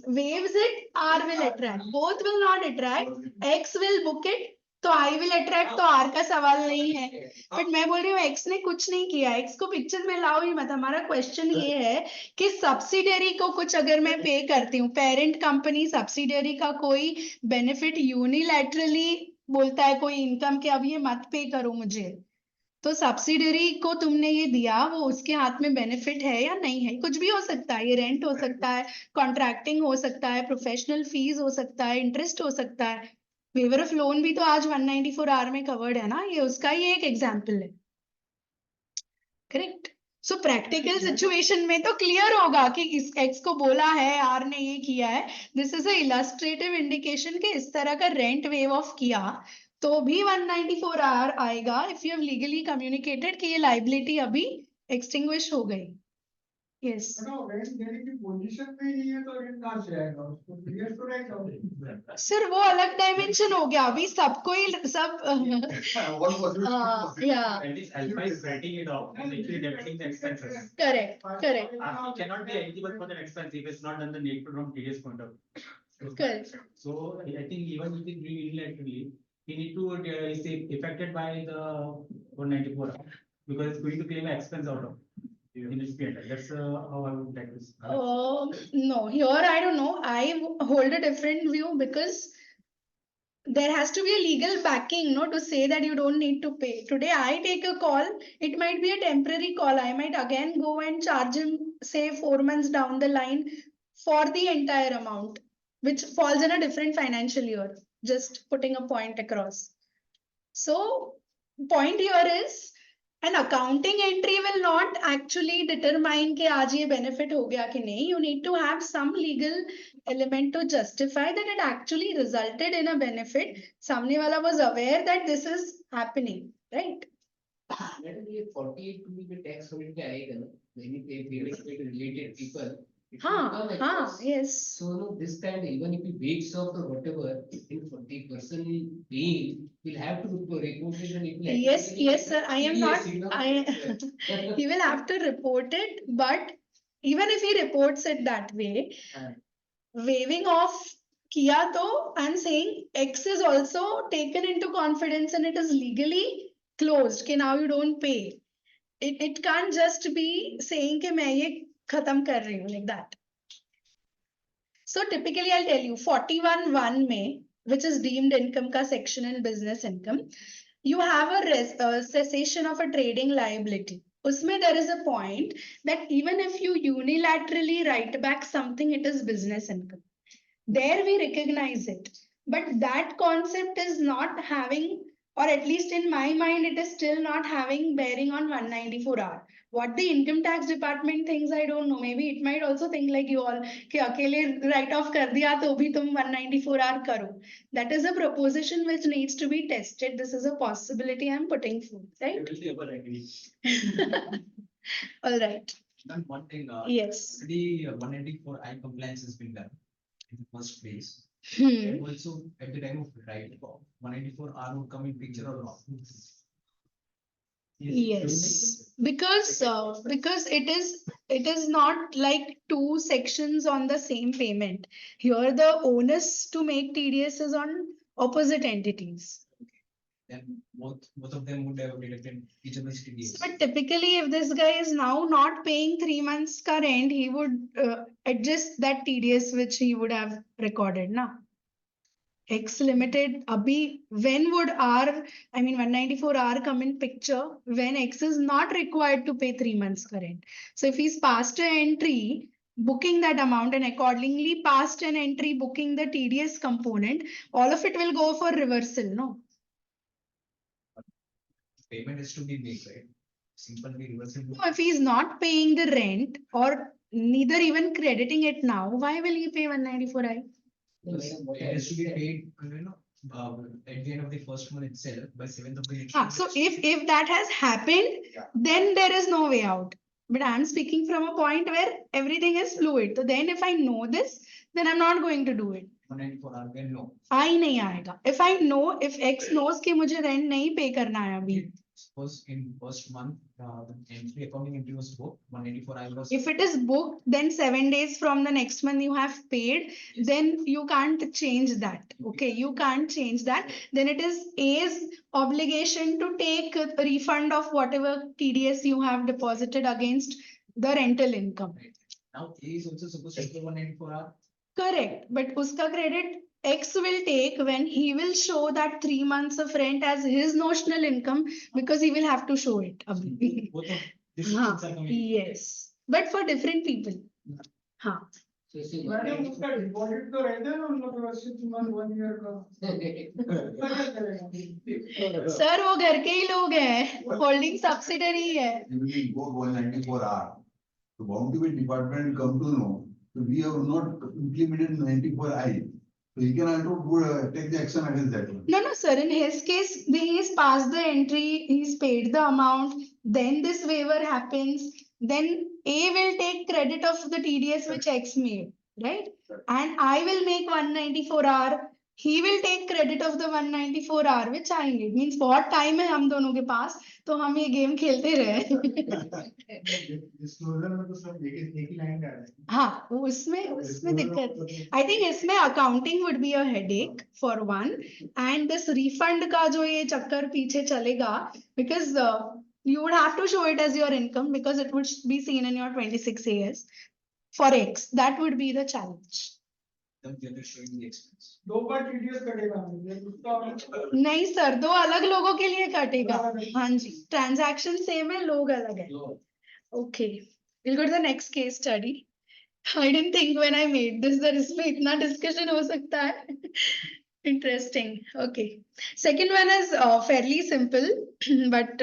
waives it, R will attract. Both will not attract. X will book it, तो I will attract, तो R का सवाल नहीं है. But मैं बोल रही हूँ X ने कुछ नहीं किया. X को पिक्चर में लाओ ही मत. हमारा क्वेश्चन ये है कि सब्सिडियरी को कुछ अगर मैं पे करती हूँ, पेरेंट कंपनी सब्सिडियरी का कोई बेनिफिट यूनिलैटरली बोलता है कोई इनकम के अब ये मत पे करो मुझे, तो सब्सिडरी को तुमने ये दिया, वो उसके हाथ में बेनिफिट है या नहीं है. कुछ भी हो सकता है, ये रेंट हो सकता है, कॉन्ट्रैक्टिंग हो सकता है, प्रोफेशनल फीस हो सकता है, इंटरेस्ट हो सकता है. वेवर ऑफ लोन भी तो आज 194 आर में कवर्ड है ना, ये उसका ही एक एग्जाम्पल है. करेक्ट. सो प्रैक्टिकल सिचुएशन में तो क्लियर होगा कि इस एक्स को बोला है, आर ने ये किया है. This is a illustrative indication कि इस तरह का रेंट वेव ऑफ किया तो भी 194 आर आएगा if you have legally communicated कि ये लाइबिलिटी अभी एक्सटिंग्विश हो गई. यस. रेंट देने की पोजीशन में ही नहीं है तो रेंट कहाँ से आएगा उसको क्लियर तो रहेगा. सर वो अलग डायमेंशन हो गया. अभी सबको ही सब What was it? yeah, And this alpha is writing it off and actually debiting the expenses. correct. He cannot be eligible for the expense if it's not done the needful from TDS point of view. Correct. So I think even if it doing unilaterally, he need to is affected by the 194 because it's going to claim an expense out of in this period. That's how I would take this. No, here I don't know. I hold a different view because there has to be a legal backing, no, to say that you don't need to pay. Today I take a call, it might be a temporary call. I might again go and charge him, say 4 months down the line for the entire amount, which falls in a different financial year. Just putting a point across. So, point here is an accounting entry will not actually determine कि आज ये benefit हो गया कि नहीं. You need to have some legal element to justify that it actually resulted in a benefit. सामने वाला was aware that this is happening, right? Madam, ये 48 to भी tax holiday पे आएगा ना, many related people. it will हाँ, come हाँ, across. yes. So no, this kind, even if he wakes up or whatever, in the person paying will have to report it and it will. Yes, actually yes, sir. I am not. signal. He will have to report it, but even if he reports it that way, waiving off kiya to, I'm saying X is also taken into confidence and it is legally closed. कि now you don't pay. It can't just be saying कि मैं ये खत्म कर रही हूँ like that. So typically I'll tell you 41(1) में, which is deemed income का section in business income, you have a cessation of a trading liability. Usme there is a point that even if you unilaterally write back something, it is business income. There we recognize it. But that concept is not having, or at least in my mind, it is still not having bearing on 194R. What the income tax department thinks, I don't know. Maybe it might also think like you all, कि अकेले write off कर दिया तो भी तुम 194R करो. That is a proposition which needs to be tested. This is a possibility I'm putting forth, right? will never agree. All right. Then one thing, Yes. already 194I compliance has been done in the first place. Hmm. And also at the time of right, 194R would come in picture or not? Yes, because it is not like two sections on the same payment. Here the onus to make TDS is on opposite entities. Then both of them would have deducted each other's TDS. But typically, if this guy is now not paying 3 months current, he would adjust that TDS which he would have recorded, na? X limited, abhi, when would R, I mean 194R come in picture when X is not required to pay 3 months current. So if he's passed an entry, booking that amount and accordingly passed an entry booking the TDS component, all of it will go for reversal, no? Payment is to be made, right? Simply reversing. No, if he's not paying the rent or neither even crediting it now, why will he pay 194I? It has to be paid, at the end of the first month itself by 7th of the. So if that has happened, then there is no way out. But I'm speaking from a point where everything is fluid. So then if I know this, then I'm not going to do it. 194R then no. I नहीं आएगा. If I know, if X knows कि मुझे rent नहीं pay करना है अभी. Suppose in first month, the entry accounting entry was booked, 194I was. If it is booked, then 7 days from the next month you have paid, then you can't change that. Okay, you can't change that. Then it is A's obligation to take a refund of whatever TDS you have deposited against the rental income. Now A is also supposed to pay 194R. Correct, but uska credit X will take when he will show that 3 months of rent as his notional income because he will have to show it. abhi. Both of these हाँ, sections are coming. yes, but for different people. हाँ. So see, madam उसका deposit तो रहता है ना उन लोग 6 month 1 year का उसका क्या चलेगा? सर वो घर के ही लोग हैं, होल्डिंग सब्सिडरी है. You will go 194R. The bounty department come to know, so we have not implemented 94I. So he can also take the action against that one. No, sir. In his case, he's passed the entry, he's paid the amount, then this waiver happens, then A will take credit of the TDS which X made, right? And I will make 194R. He will take credit of the 194R which I made. Means बहुत time है हम दोनों के पास, तो हम ये game खेलते रहे. Disclosure में तो सब एक ही line का है. हाँ, उसमें दिक्कत. I think इसमें accounting would be a headache for one, and this refund का जो ये चक्कर पीछे चलेगा, because you would have to show it as your income because it would be seen in your 26 AS for X. That would be the challenge. Then we are showing the expense. 2 bar TDS कटेगा मुझे उसका नहीं sir, 2 अलग लोगों के लिए कटेगा. हाँ जी, transaction same है, लोग अलग है. Okay, we'll go to the next case study. I didn't think when I made this that इसमें इतना discussion हो सकता है. Interesting. Okay. Second one is fairly simple, but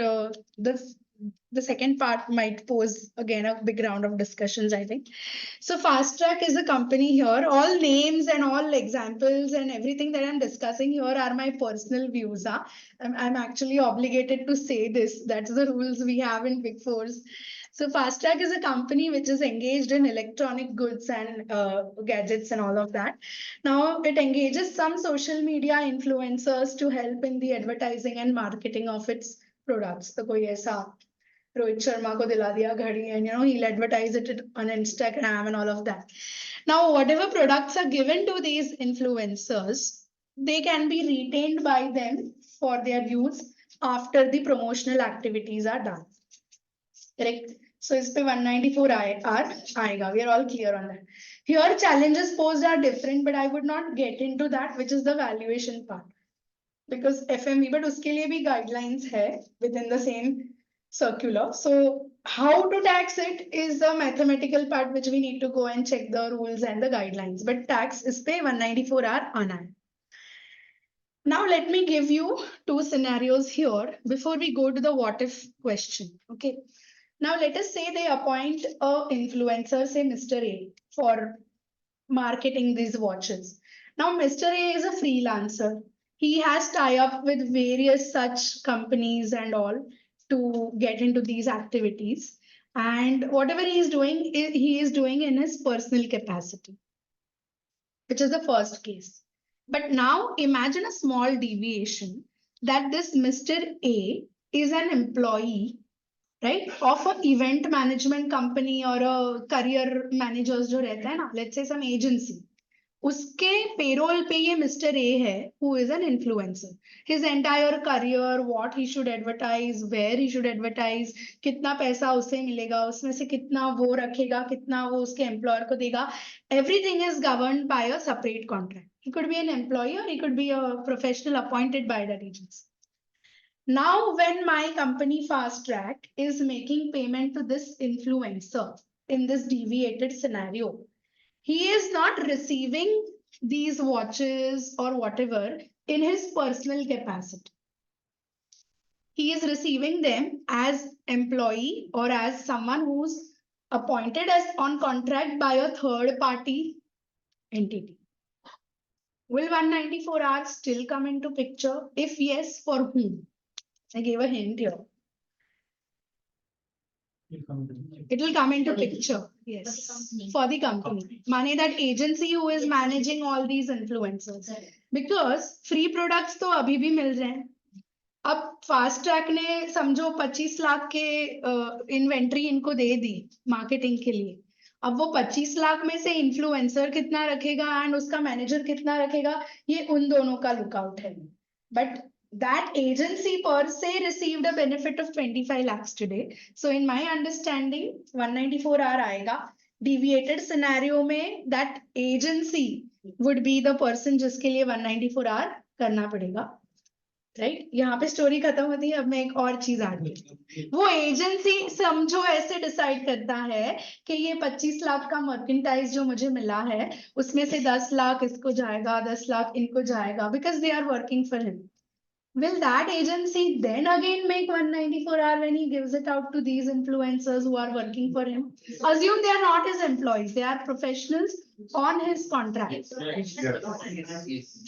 the second part might pose again a big round of discussions, I think. So Fast Track is a company here. All names and all examples and everything that I'm discussing here are my personal views. I'm actually obligated to say this. That's the rules we have in Big Fours. So Fast Track is a company which is engaged in electronic goods and gadgets and all of that. Now it engages some social media influencers to help in the advertising and marketing of its products. So कोई ऐसा Rohit Sharma को दिला दिया घड़ी and he'll advertise it on Instagram and all of that. Now whatever products are given to these influencers, they can be retained by them for their use after the promotional activities are done. Correct? So इस पे 194R आएगा. We are all clear on that. Here challenges posed are different, but I would not get into that, which is the valuation part. Because FMV, but उसके लिए भी guidelines है within the same circular. So how to tax it is the mathematical part which we need to go and check the rules and the guidelines. But tax इस पे 194R आना है. Now let me give you 2 scenarios here before we go to the what if question. Okay. Now let us say they appoint a influencer, say Mr. A, for marketing these watches. Now Mr. A is a freelancer. He has tie-up with various such companies and all to get into these activities. And whatever he is doing, he is doing in his personal capacity, which is the first case. But now imagine a small deviation that this Mr. A is an employee, right, of an event management company or a career managers जो रहता है ना, let's say some agency. उसके payroll पे ये Mr. A है, who is an influencer. His entire career, what he should advertise, where he should advertise, कितना पैसा उसे मिलेगा, उसमें से कितना वो रखेगा, कितना वो उसके employer को देगा. Everything is governed by a separate contract. He could be an employee or he could be a professional appointed by that agency. Now, when my company Fast Track is making payment to this influencer in this deviated scenario, he is not receiving these watches or whatever in his personal capacity. He is receiving them as employee or as someone who's appointed as on contract by a third party entity. Will 194 hours still come into picture? If yes, for whom? I gave a hint here. It will come into picture, yes, company. for the company. Money that agency who is managing all these influencers. Because free products तो अभी भी मिल रहे हैं. अब fast track ने समझो 25 लाख के inventory इनको दे दी मार्केटिंग के लिए. अब वो 25 लाख में से इन्फ्लुएंसर कितना रखेगा एंड उसका मैनेजर कितना रखेगा, ये उन दोनों का लुकआउट है. But that agency per se received a benefit of 25 lakhs today. So in my understanding, 194 hour आएगा. Deviated scenario में that agency would be the person जिसके लिए 194 hour करना पड़ेगा. Right? यहाँ पे स्टोरी खत्म होती है. अब मैं एक और चीज ऐड करती हूँ. वो एजेंसी समझो ऐसे डिसाइड करता है कि ये 25 लाख का मर्केंटाइज जो मुझे मिला है उसमें से 10 लाख इसको जाएगा, 10 लाख इनको जाएगा, because they are working for him. Will that agency then again make 194 hour when he gives it out to these influencers who are working for him? Assume they are not his employees, they are professionals on his contract. Yes.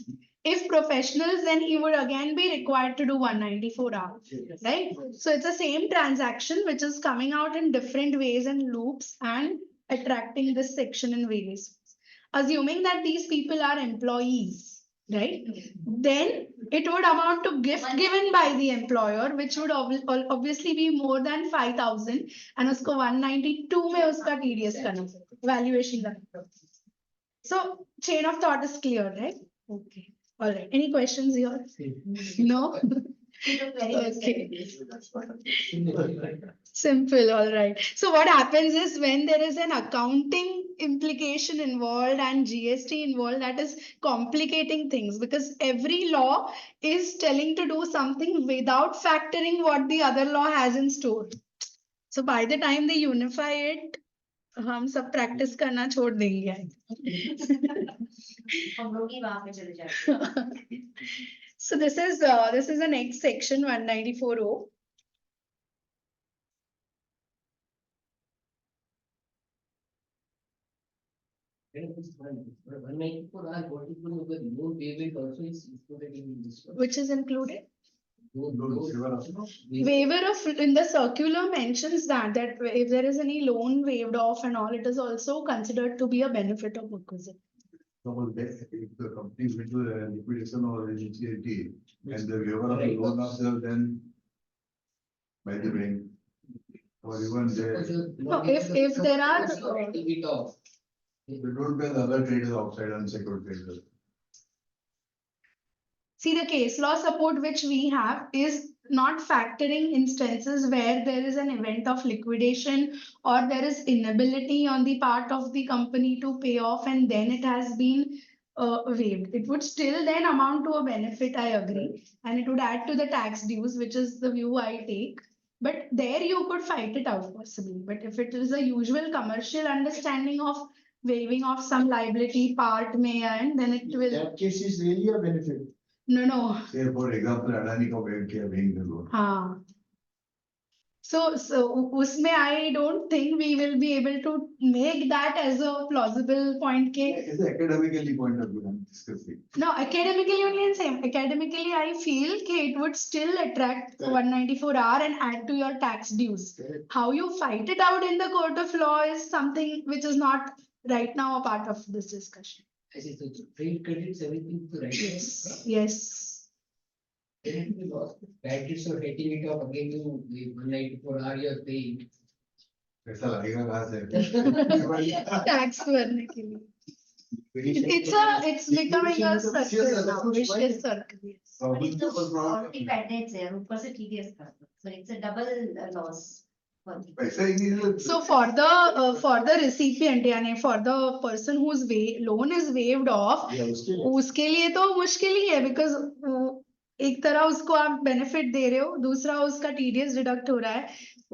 If professionals, then he would again be required to do 194 hours, right? So it's the same transaction which is coming out in different ways and loops and attracting this section in various ways. Assuming that these people are employees, right? Then it would amount to gift given by the employer, which would obviously be more than 5,000, and usko 192 में उसका TDS करना पड़ेगा, valuation करना पड़ेगा. So chain of thought is clear, right? Okay. All right. Any questions here? No? Okay. Simple, all right. So what happens is when there is an accounting implication involved and GST involved, that is complicating things, because every law is telling to do something without factoring what the other law has in store. So by the time they unify it, हम सब practice करना छोड़ देंगे. हम लोग ही वहाँ पे चले जाते हैं. So this is the next section 194O. And it's 194 hour, what is the loan payment also is included in this one? Which is included. Loan. Waiver of, in the circular mentions that if there is any loan waived off and all, it is also considered to be a benefit of acquisition. Suppose that if the company went to the liquidation or NCLT and the waiver of the loan of sale then by the bank or even the, No, if there are, It off. they don't pay the other traders outside unsecured traders. see, the case law support which we have is not factoring instances where there is an event of liquidation or there is inability on the part of the company to pay off and then it has been waived. It would still then amount to a benefit, I agree, and it would add to the tax dues, which is the view I take. But there you could fight it out possibly. But if it is a usual commercial understanding of waiving off some liability part may and then it will. That case is really a benefit. No. Say for example, Adani ka bank are paying the loan. हाँ. So usme I don't think we will be able to make that as a plausible point ke. It's academically point of view I'm discussing. No, academically only and same. Academically, I feel it would still attract Correct. 194R and add to your tax dues. Correct. How you fight it out in the court of law is something which is not right now a part of this discussion. I see, so trade credits, everything to right. Yes, yes. Then it will lost. Packets are getting it off again to the 194R you're paying. पैसा लगेगा कहाँ से? Tax भरने के लिए. It's becoming a circle now, vicious circle. Yes. But it's the Problem. already patent है, ऊपर से TDS का. So it's a double loss. for the- पैसा ही नहीं है। So for the recipient यानी for the person whose loan is waived off, या उसके लिए। उसके लिए तो मुश्किल ही है because एक तरह उसको आप बेनिफिट दे रहे हो, दूसरा उसका TDS डिडक्ट हो रहा है,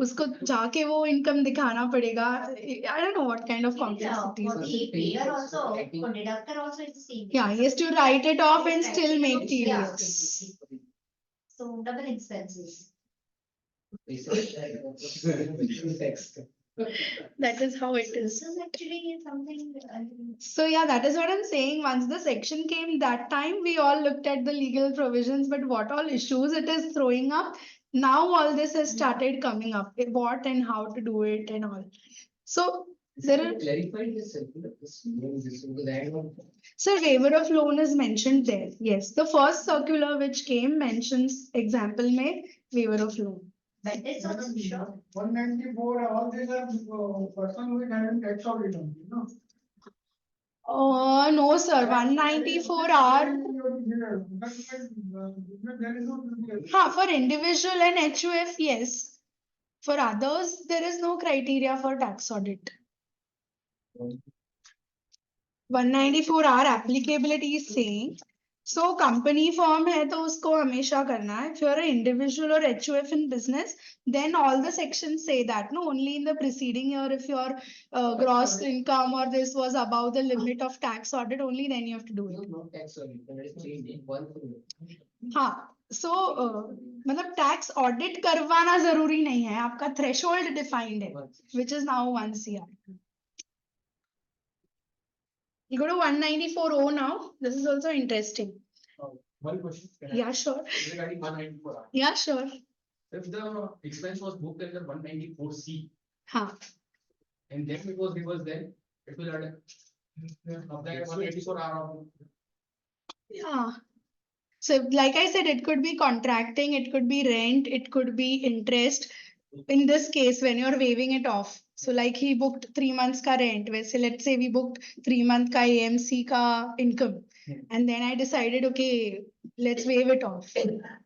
उसको जाके वो इनकम दिखाना पड़ेगा. I don't know what kind of For complexities. the payer also, for deductor also it's the same. Yeah, he has to write it off and still make Yeah. TDS. So double expenses. They said that, tax. That is how it This is. is actually something. So yeah, that is what I'm saying. Once the section came that time, we all looked at the legal provisions, but what all issues it is throwing up. Now all this has started coming up, what and how to do it and all. So there are, Clarified this circular, this, because I don't. so waiver of loan is mentioned there. Yes, the first circular which came mentions example में waiver of loan. But it's also sure. 194, all these are person who is having tax audit only, no? No, sir, 194 are. There is no. For individual and HUF, yes. For others, there is no criteria for tax audit. 194R applicability is saying, so company firm है तो उसको हमेशा करना है. If you are an individual or HUF in business, then all the sections say that. No, only in the preceding year, if your gross income or this was above the limit of tax audit, only then you have to do No, it. no tax on it, but it's changed in one. हाँ, so मतलब tax audit करवाना जरूरी नहीं है, आपका threshold defined है, which is now 1 CR. You go to 194O now. This is also interesting. One question. Can I- Yeah, sure. Regarding 194R. Yeah, sure. If the expense was booked under 194C Huh. and then it was reversed, then it will add. Apply 194R. Yeah. So like I said, it could be contracting, it could be rent, it could be interest. In this case, when you're waiving it off. So like he booked 3 months ka rent. वैसे let's say we booked 3 month ka AMC ka income. And then I decided, okay, let's waive it off.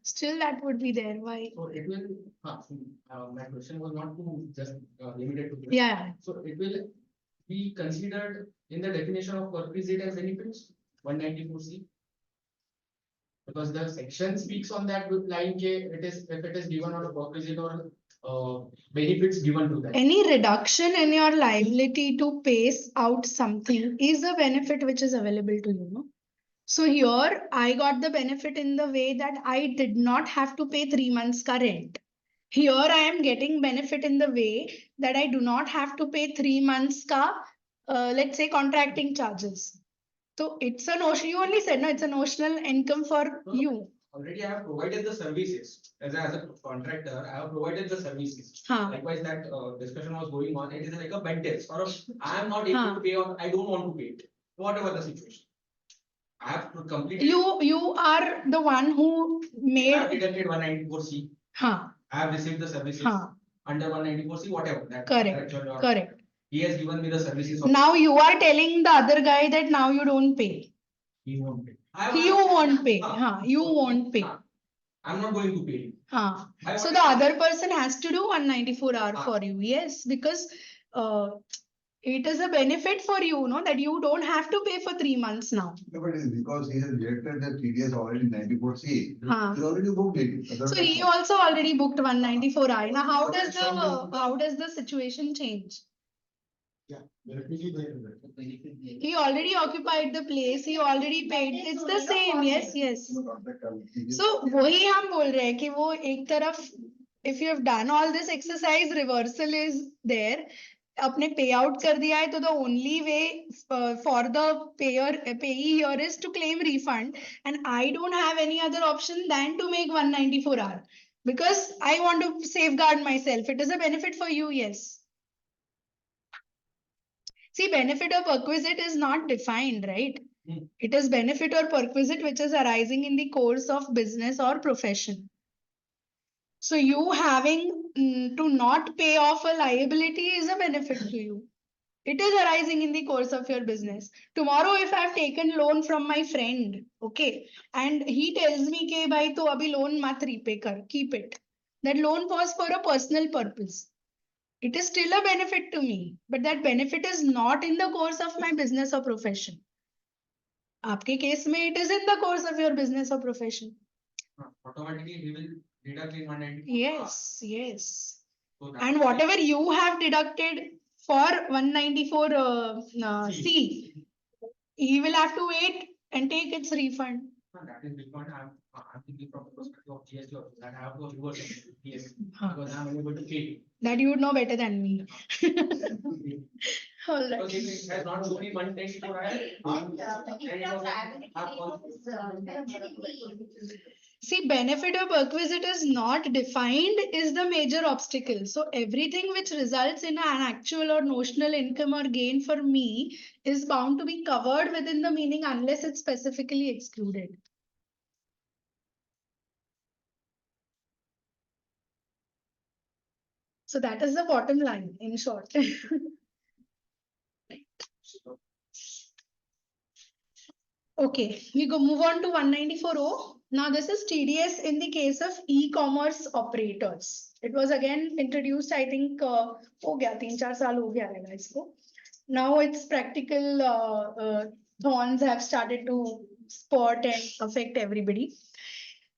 Still that would be there. Why? So it will, my question was not to just limited to this. Yeah. So it will be considered in the definition of perquisite as benefits, 194C. Because the section speaks on that with line K, it is, if it is given on a perquisite or benefits given to that. Any reduction in your liability to pays out something is a benefit which is available to you, no? So here I got the benefit in the way that I did not have to pay 3 months ka rent. Here I am getting benefit in the way that I do not have to pay 3 months ka, let's say contracting charges. So it's a notion, you only said, no, it's a notional income for you. Already I have provided the services, as a contractor, I have provided the services. Huh. Likewise, that discussion was going on, it is like a bed test, or I am not able to pay, or I don't want to pay it, whatever the situation. I have to complete. You are the one who I have made. deducted 194C, Huh. I have received the services Huh. under 194C, whatever. that Correct. contractual or- Correct. He has given me the services. of- Now you are telling the other guy that now you don't pay. He won't pay. You won't pay. Huh. You won't pay. I'm not going to pay. Huh. I So want- the other person has to do 194R for you. Yes, because it is a benefit for you, no, that you don't have to pay for 3 months now. No, but it's because he has rejected the TDS already 94C. Huh. He already booked it. So he also already booked 194I. Now how does the situation change? He already occupied the place, he already paid. It's the same. Yes, yes. So वही हम बोल रहे हैं कि वो एक तरफ if you have done all this exercise, reversal is there. अपने payout कर दिया है तो the only way for the payee here is to claim refund, and I don't have any other option than to make 194R because I want to safeguard myself. It is a benefit for you, yes. See, benefit or perquisite is not defined, right? It is benefit or perquisite which is arising in the course of business or profession. So you having to not pay off a liability is a benefit to you. It is arising in the course of your business. Tomorrow, if I've taken loan from my friend, okay, and he tells me, "Ke bhai, to abhi loan mat repay kar, keep it." That loan was for a personal purpose. It is still a benefit to me, but that benefit is not in the course of my business or profession. आपके case में it is in the course of your business or profession. Automatically he will deduct in 194. Yes, yes. So that And is- whatever you have deducted for 194 C, he will have to wait and take its refund. That is because I'm thinking from the perspective of GST also, that I have to reverse GST Huh. because I'm unable to pay. That you would know better than me. All Because right. if it has not shown in 194, See, benefit or perquisite is not defined is the major obstacle. So everything which results in an actual or notional income or gain for me is bound to be covered within the meaning unless it's specifically excluded. So that is the bottom line in short. Okay, we go move on to 194O. Now this is TDS in the case of e-commerce operators. It was again introduced, I think, हो गया 3-4 साल हो गया रहेगा इसको. Now its practical thorns have started to spot and affect everybody.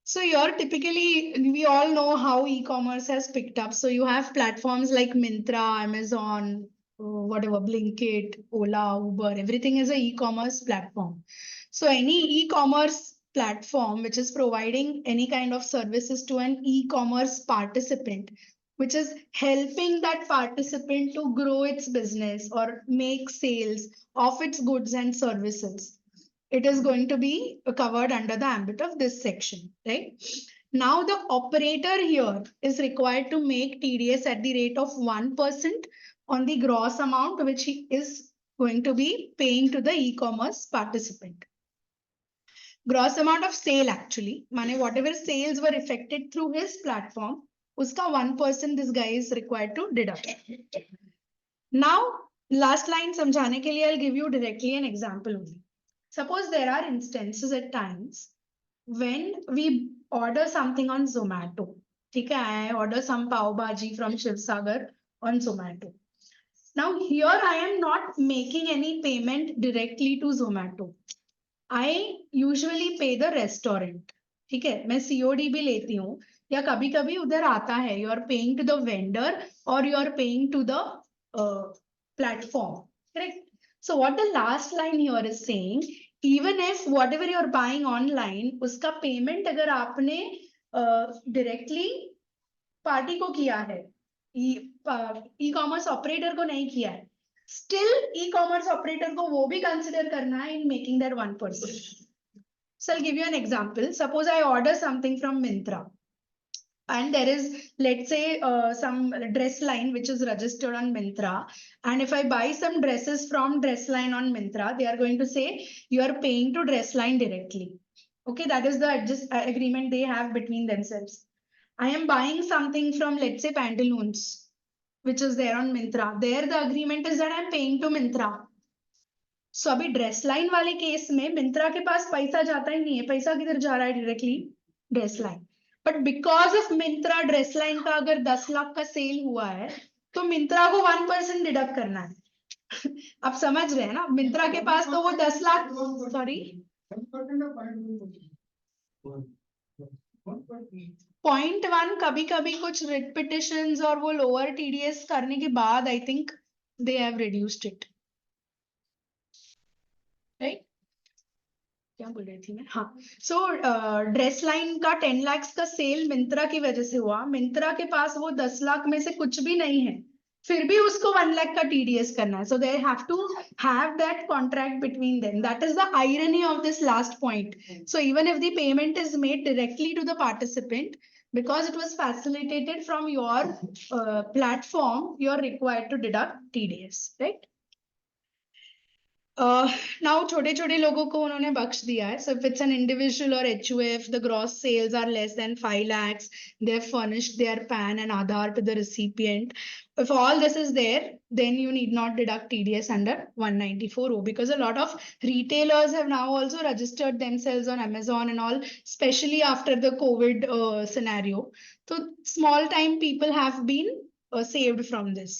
So here typically we all know how e-commerce has picked up. So you have platforms like Myntra, Amazon, whatever, Blinkit, Ola, Uber, everything is a e-commerce platform. So any e-commerce platform which is providing any kind of services to an e-commerce participant, which is helping that participant to grow its business or make sales of its goods and services, it is going to be covered under the ambit of this section, right? Now the operator here is required to make TDS at the rate of 1% on the gross amount which he is going to be paying to the e-commerce participant. Gross amount of sale actually, माने whatever sales were effected through his platform, uska 1% this guy is required to deduct. Now, last line समझाने के लिए I'll give you directly an example only. Suppose there are instances at times when we order something on Zomato. ठीक है, I order some pav bhaji from Shivsagar on Zomato. Now here I am not making any payment directly to Zomato. I usually pay the restaurant. ठीक है, मैं COD भी लेती हूँ या कभी कभी उधर आता है, you are paying to the vendor or you are paying to the platform, correct? So what the last line here is saying, even if whatever you are buying online, उसका payment अगर आपने directly पार्टी को किया है, e-commerce operator को नहीं किया है, still e-commerce operator को वो भी consider करना है in making that 1%. So I'll give you an example. Suppose I order something from Myntra. And there is, let's say, some dress line which is registered on Myntra. And if I buy some dresses from dress line on Myntra, they are going to say you are paying to dress line directly. Okay, that is the agreement they have between themselves. I am buying something from, let's say, Pantaloons, which is there on Myntra. There the agreement is that I am paying to Myntra. So अभी dress line वाले case में मिंत्रा के पास पैसा जाता ही नहीं है, पैसा किधर जा रहा है directly dress line. But because of Myntra dress line का अगर 10 लाख का सेल हुआ है तो मिंत्रा को 1% डिडक्ट करना है. आप समझ रहे हैं ना, मिंत्रा के पास तो वो 10 लाख, सॉरी 0.1 कभी कभी कुछ रिपीटिशंस और वो लोअर TDS करने के बाद I think they have reduced it, right? क्या बोल रही थी मैं, हाँ. सो ड्रेस लाइन का 10 लाख का सेल मिंत्रा की वजह से हुआ. मिंत्रा के पास वो 10 लाख में से कुछ भी नहीं है, फिर भी उसको 1 लाख का TDS करना है. So they have to have that contract between them. That is the irony of this last point. So even if the payment is made directly to the participant, because it was facilitated from your platform, you are required to deduct TDS, right? Now छोटे छोटे लोगों को उन्होंने बख्श दिया है. So if it's an individual or HUF, the gross sales are less than 5 lakhs, they have furnished their PAN and Aadhaar to the recipient. If all this is there, then you need not deduct TDS under 194O, because a lot of retailers have now also registered themselves on Amazon and all, especially after the COVID scenario. So small time people have been saved from this.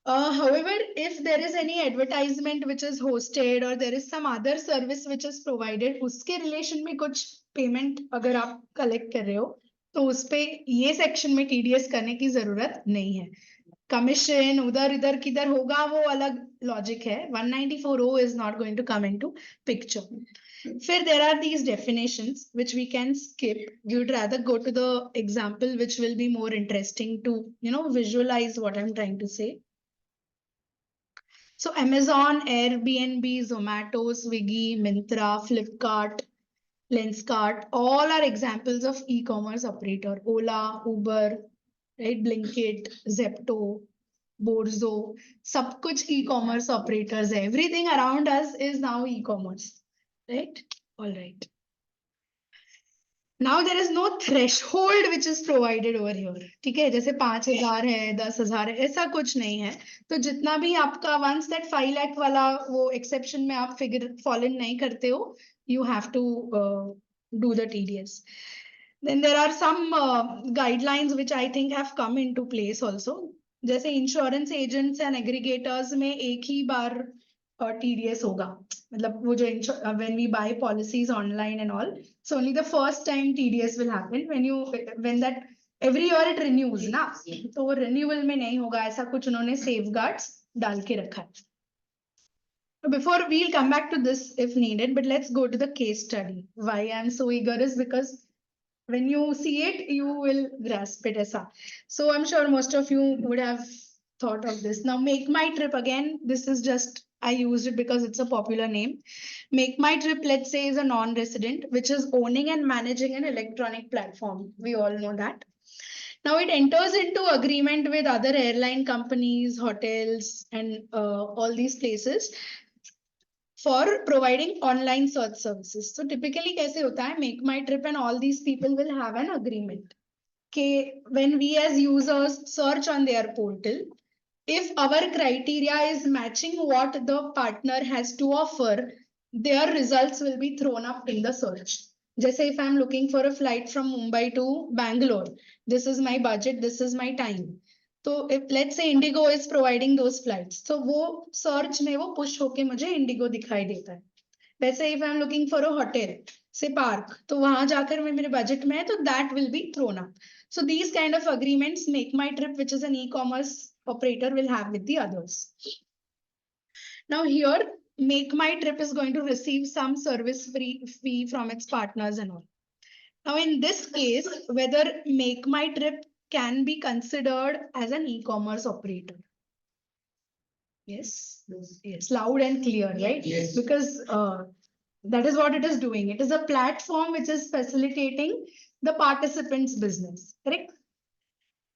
However, if there is any advertisement which is hosted or there is some other service which is provided, उसके relation में कुछ payment अगर आप collect कर रहे हो, तो उस पे ये section में TDS करने की जरूरत नहीं है. Commission उधर इधर किधर होगा वो अलग logic है. 194O is not going to come into picture. फिर there are these definitions which we can skip. We would rather go to the example which will be more interesting to, visualize what I'm trying to say. So Amazon, Airbnb, Zomato, Swiggy, Myntra, Flipkart, Lenskart, all are examples of e-commerce operator. Ola, Uber, right? Blinkit, Zepto, Borzo, सब कुछ e-commerce operators है. Everything around us is now e-commerce, right? All right. Now there is no threshold which is provided over here. ठीक है, जैसे 5,000 है, 10,000 है, ऐसा कुछ नहीं है. तो जितना भी आपका once that 5 lakh वाला वो exception में आप figure fall in नहीं करते हो, you have to do the TDS. Then there are some guidelines which I think have come into place also. जैसे insurance agents and aggregators में एक ही बार TDS होगा. मतलब वो जो when we buy policies online and all, so only the first time TDS will happen when that every year it renews ना, तो वो renewal में नहीं होगा. ऐसा कुछ उन्होंने safeguards डाल के रखा है. Before we'll come back to this if needed, but let's go to the case study. Why I'm so eager is because when you see it, you will grasp it as a. So I'm sure most of you would have thought of this. Now, Make My Trip again, this is just, I used it because it's a popular name. Make My Trip, let's say, is a non-resident, which is owning and managing an electronic platform. We all know that. Now it enters into agreement with other airline companies, hotels, and all these places for providing online search services. So typically कैसे होता है, Make My Trip and all these people will have an agreement. Okay, when we as users search on their portal, if our criteria is matching what the partner has to offer, their results will be thrown up in the search. Jैसे if I'm looking for a flight from Mumbai to Bangalore, this is my budget, this is my time. So if let's say Indigo is providing those flights, so वो search में वो push होके मुझे Indigo दिखाई देता है. वैसे if I'm looking for a hotel, say Park, तो वहां जाकर मैं मेरे budget में है, तो that will be thrown up. So these kind of agreements Make My Trip, which is an e-commerce operator, will have with the others. Now here, Make My Trip is going to receive some service fee from its partners and all. Now in this case, whether Make My Trip can be considered as an e-commerce operator. Yes, yes, loud and clear, right? Yes. Because that is what it is doing. It is a platform which is facilitating the participants' business, correct?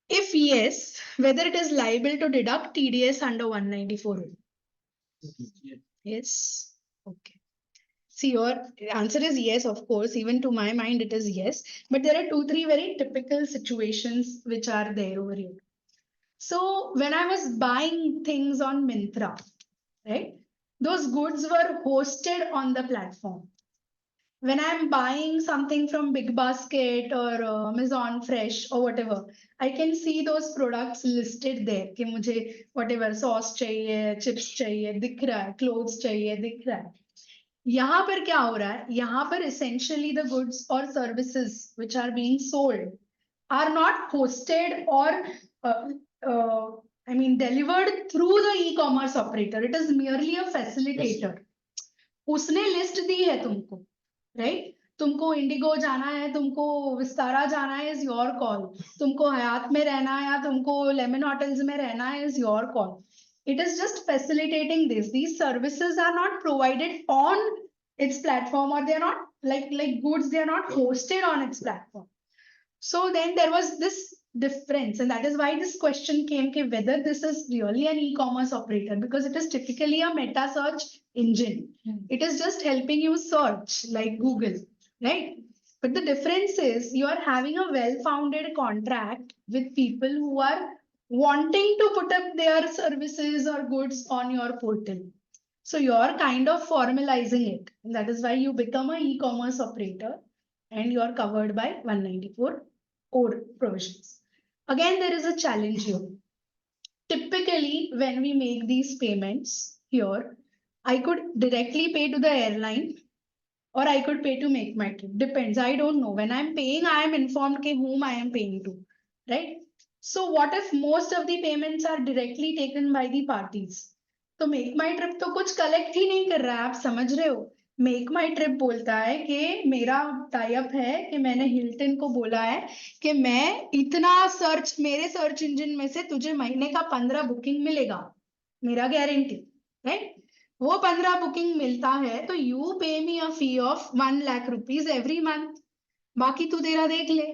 If yes, whether it is liable to deduct TDS under 194. Yes, okay. See, your answer is yes, of course. Even to my mind, it is yes. But there are 2-3 very typical situations which are there over here. So when I was buying things on Myntra, right? Those goods were hosted on the platform. When I'm buying something from Big Basket or Amazon Fresh or whatever, I can see those products listed there. कि मुझे whatever sauce चाहिए, chips चाहिए, दिख रहा है, clothes चाहिए, दिख रहा है. यहाँ पर क्या हो रहा है? यहाँ पर essentially the goods or services which are being sold are not hosted or delivered through the e-commerce operator. It is merely a facilitator. उसने लिस्ट दी है तुमको, राइट? तुमको इंडिगो जाना है, तुमको विस्तारा जाना है, इज योर कॉल. तुमको हयात में रहना है या तुमको लेमन होटल्स में रहना है, is your call. It is just facilitating this. These services are not provided on its platform, or they are not like goods. They are not hosted on its platform. So then there was this difference, and that is why this question came कि whether this is really an e-commerce operator, because it is typically a meta search engine. It is just helping you search like Google, right? But the difference is you are having a well-founded contract with people who are wanting to put up their services or goods on your portal. So you're kind of formalizing it. And that is why you become an e-commerce operator and you are covered by 194 or provisions. Again, there is a challenge here. Typically, when we make these payments here, I could directly pay to the airline or I could pay to make my trip. Depends. I don't know. When I'm paying, I am informed ke whom I am paying to, right? So what if most of the payments are directly taken by the parties? तो make माई trip तो कुछ collect ही नहीं कर रहा है, आप समझ रहे हो? मेक माई ट्रिप बोलता है कि मेरा टाई अप है कि मैंने हिल्टन को बोला है कि मैं इतना सर्च, मेरे सर्च इंजन में से तुझे महीने का 15 बुकिंग मिलेगा, मेरा गारंटी, राइट? वो 15 बुकिंग मिलता है तो you pay me a fee of 1 lakh rupees every month. बाकी तू तेरा देख ले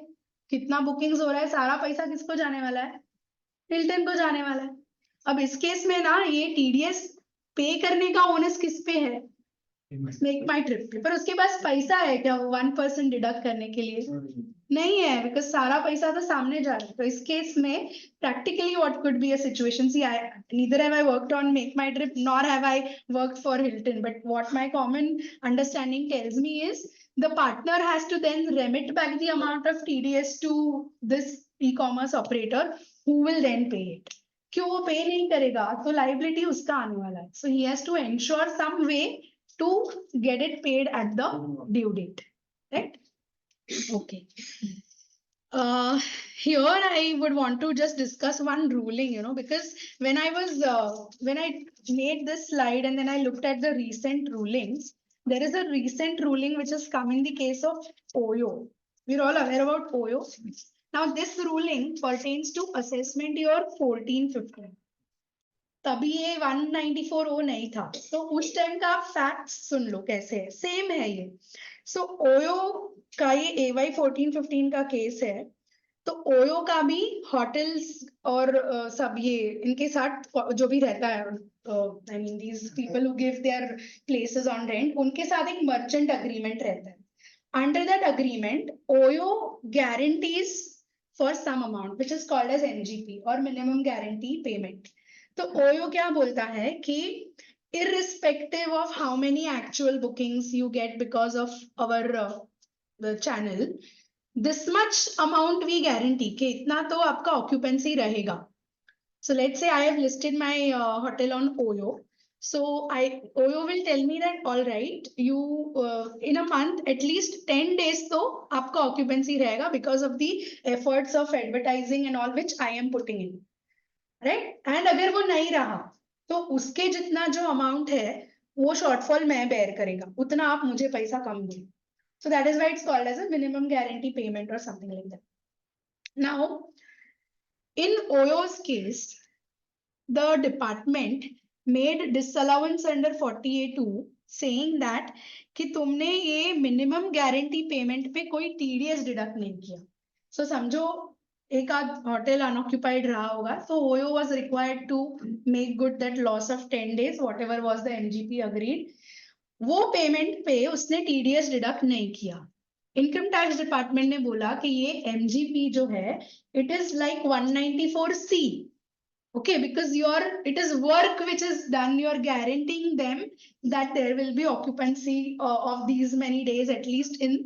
कितना बुकिंग्स हो रहा है, सारा पैसा किसको जाने वाला है? हिल्टन को जाने वाला है. अब इस केस में ना ये टीडीएस पे करने का ओनस किस पे है? मेक माई ट्रिप पे. पर उसके पास पैसा है क्या 1% डिडक्ट करने के लिए? नहीं है, बिकॉज सारा पैसा तो सामने जा रहा है. तो इस केस में practically what could be a situation? See, neither have I worked on Make My Trip nor have I worked for Hilton. But what my common understanding tells me is the partner has to then remit back the amount of TDS to this e-commerce operator who will then pay it. क्यों वो पे नहीं करेगा तो liability उसका आने वाला है. So he has to ensure some way to get it paid at the due date, right? Okay. Here I would want to just discuss one ruling, because when I made this slide and then I looked at the recent rulings, there is a recent ruling which has come in the case of OYO. We're all aware about OYO. Now this ruling pertains to assessment year 14-15. तभी ये 194 नहीं था, तो उस time का आप facts सुन लो कैसे है, सेम है ये. सो ओयो का ये AY 14-15 का केस है. तो ओयो का भी होटल्स और सब ये इनके साथ जो भी रहता है, I mean these people who give their places on rent, उनके साथ एक मर्चेंट अग्रीमेंट रहता है. Under that agreement OYO guarantees for some amount which is called as MGP और मिनिमम गारंटी पेमेंट. तो ओयो क्या बोलता है कि irrespective of how many actual bookings you get because of our the channel, this much amount we guarantee कि इतना तो आपका occupancy रहेगा. So let's say I have listed my hotel on OYO. So OYO will tell me that all right, you in a month at least 10 days तो आपका occupancy रहेगा because of the efforts of advertising and all which I am putting in. Right? And अगर वो नहीं रहा तो उसके जितना जो अमाउंट है वो शॉर्टफॉल मैं बेयर करेगा, उतना आप मुझे पैसा कम दो. So that is why it's called as a minimum guarantee payment और something like that. Now in OYO's case the department made disallowance under 40A2 saying that कि तुमने ये मिनिमम गारंटी पेमेंट पे कोई TDS डिडक्ट नहीं किया. सो समझो एक आध होटल अनऑक्यूपाइड रहा होगा, तो OYO was required to make good that loss of 10 days whatever was the MGP agreed. वो पेमेंट पे उसने TDS डिडक्ट नहीं किया. इनकम टैक्स डिपार्टमेंट ने बोला कि ये MGP जो है it is like 194C. Okay, because it is work which is done, you are guaranteeing them that there will be occupancy of these many days at least in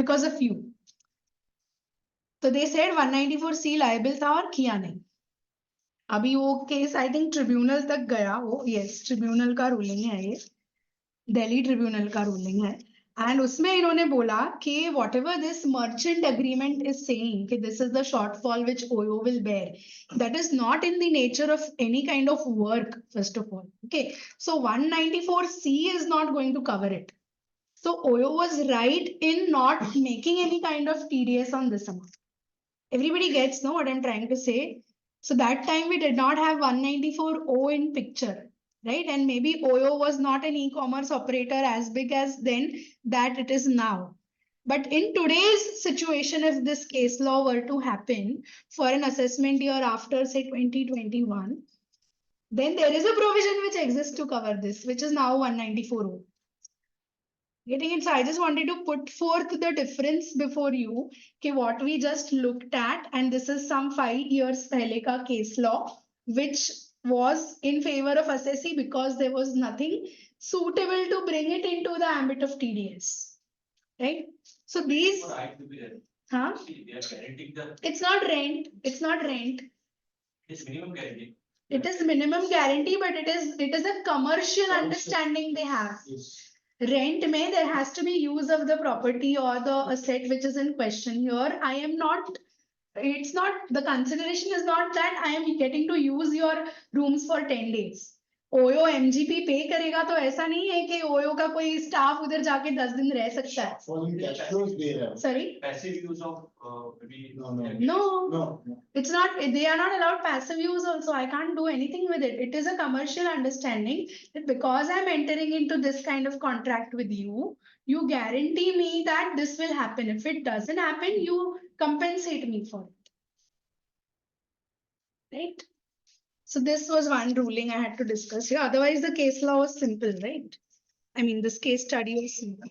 because of you. तो they said 194C liable था और किया नहीं. अभी वो case I think tribunal तक गया वो. यस, ट्रिब्यूनल का रूलिंग है ये, दिल्ली ट्रिब्यूनल का रूलिंग है. And उसमें इन्होंने बोला कि whatever this merchant agreement is saying कि this is the shortfall which OYO will bear, that is not in the nature of any kind of work, first of all. Okay, so 194C is not going to cover it. So OYO was right in not making any kind of TDS on this amount. Everybody gets know what I'm trying to say. So that time we did not have 194O in picture, right? And maybe OYO was not an e-commerce operator as big as then that it is now. But in today's situation, if this case law were to happen for an assessment year after say 2021, then there is a provision which exists to cover this, which is now 194O. Getting it, so I just wanted to put forth the difference before you, कि what we just looked at, and this is some 5 years पहले का case law, which was in favor of assessee because there was nothing suitable to bring it into the ambit of TDS, right? So these, huh? They are guaranteeing the, It's not rent, it's not rent. it's minimum guarantee. It is minimum guarantee, but it is a commercial understanding they have. Rent may there has to be use of the property or the asset which is in question. Here I am not, it's not, the consideration is not that I am getting to use your rooms for 10 days. OYO MGP पे करेगा तो ऐसा नहीं है कि OYO का कोई staff उधर जाके 10 दिन रह सकता है. Sorry? Passive use of, maybe. No, it's not, they are not allowed passive use also. I can't do anything with it. It is a commercial understanding that because I'm entering into this kind of contract with you, you guarantee me that this will happen. If it doesn't happen, you compensate me for it. Right? So this was one ruling I had to discuss here. Otherwise, the case law was simple, right? I mean, this case study was simple.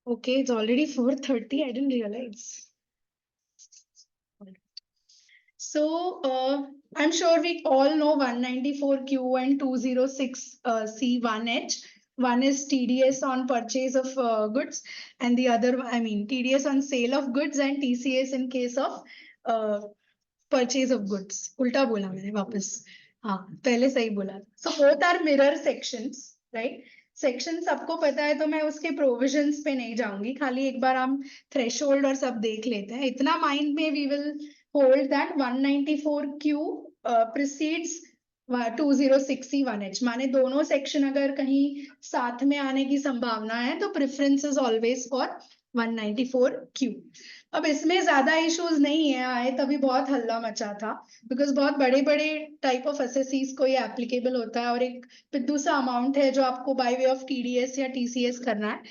Okay, it's already 4:30. I didn't realize. So I'm sure we all know 194Q and 206C1H. One is TDS on purchase of goods, and the other, I mean, TDS on sale of goods and TCS in case of purchase of goods. उल्टा बोला मैंने वापस. हाँ, पहले सही बोला. So both are mirror sections, right? Section सबको पता है तो मैं उसके प्रोविजंस पे नहीं जाऊंगी, खाली एक बार हम थ्रेशोल्ड और सब देख लेते हैं. इतना माइंड में we will hold that 194Q precedes 206C1H. माने दोनों सेक्शन अगर कहीं साथ में आने की संभावना है तो preference is always for 194Q. अब इसमें ज्यादा इश्यूज नहीं है, आए तभी बहुत हल्ला मचा था बिकॉज बहुत बड़े बड़े टाइप ऑफ एसेसीज को ये एप्लीकेबल होता है और एक पिद्दू सा अमाउंट है जो आपको बाय वे ऑफ TDS या TCS करना है.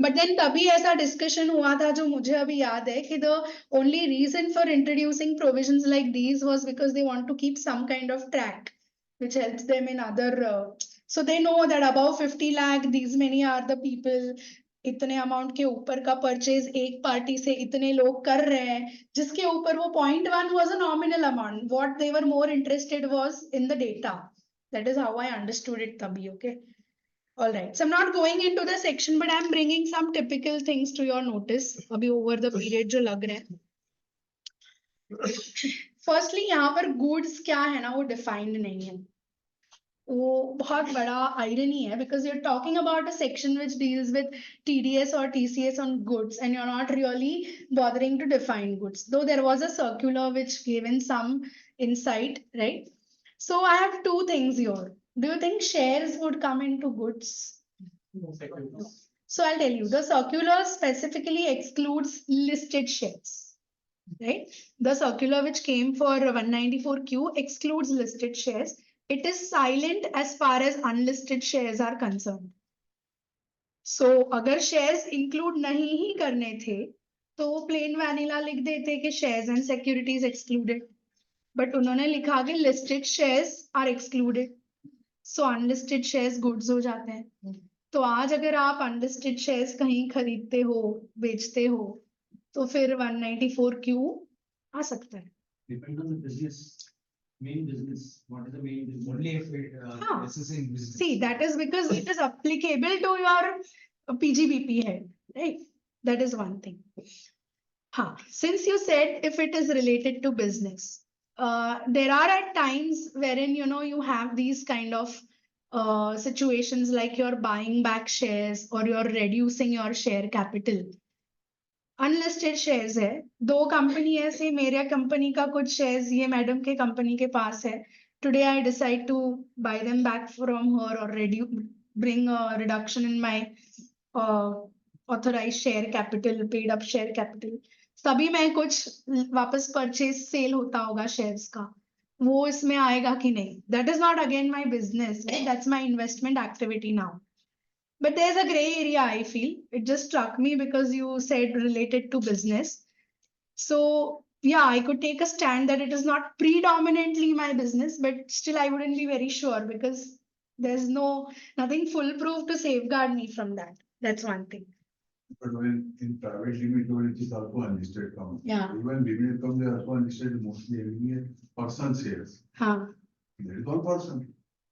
बट देन तभी ऐसा डिस्कशन हुआ था जो मुझे अभी याद है कि the only reason for introducing provisions like these was because they want to keep some kind of track which helps them in other so they know that above 50 lakh these many are the people. इतने amount के ऊपर का purchase एक party से इतने लोग कर रहे हैं जिसके ऊपर वो 0.1 was a nominal amount. What they were more interested was in the data. That is how I understood it तभी. Okay, all right, so I'm not going into the section but I'm bringing some typical things to your notice अभी over the period जो लग रहे हैं. Firstly यहाँ पर goods क्या है ना वो defined नहीं है. वो बहुत बड़ा irony है because you're talking about a section which deals with TDS or TCS on goods and you're not really bothering to define goods, though there was a circular which gave in some insight, right? So I have two things here. Do you think shares would come into goods? So I'll tell you, the circular specifically excludes listed shares, right? The circular which came for 194Q excludes listed shares. It is silent as far as unlisted shares are concerned. So अगर shares include नहीं ही करने थे तो वो plain vanilla लिख देते कि shares and securities excluded. But उन्होंने लिखा कि listed shares are excluded. So unlisted shares goods हो जाते हैं. तो आज अगर आप unlisted shares कहीं खरीदते हो, बेचते हो, तो फिर 194Q आ सकता है. Depend on the business. Main business, what is the main business? Only if it, this is in business. See, that is because it is applicable to your PGBP head, right? That is one thing. Since you said if it is related to business, there are at times wherein, you know, you have these kind of situations like you're buying back shares or you're reducing your share capital. Unlisted shares है, दो company है, से मेरे company का कुछ shares ये madam के company के पास है. Today I decide to buy them back from her or bring a reduction in my authorized share capital, paid up share capital. तभी मैं कुछ वापस परचेज सेल होता होगा शेयर्स का, वो इसमें आएगा कि नहीं. That is not again my business, right? That's my investment activity now. But there's a gray area, I feel. It just struck me because you said related to business. So yeah, I could take a stand that it is not predominantly my business, but still I wouldn't be very sure because there's nothing foolproof to safeguard me from that. That's one thing. But when in private limited, it is also unlisted company. Yeah. Even limited company are also unlisted, mostly having a person shares. Huh. That is all person.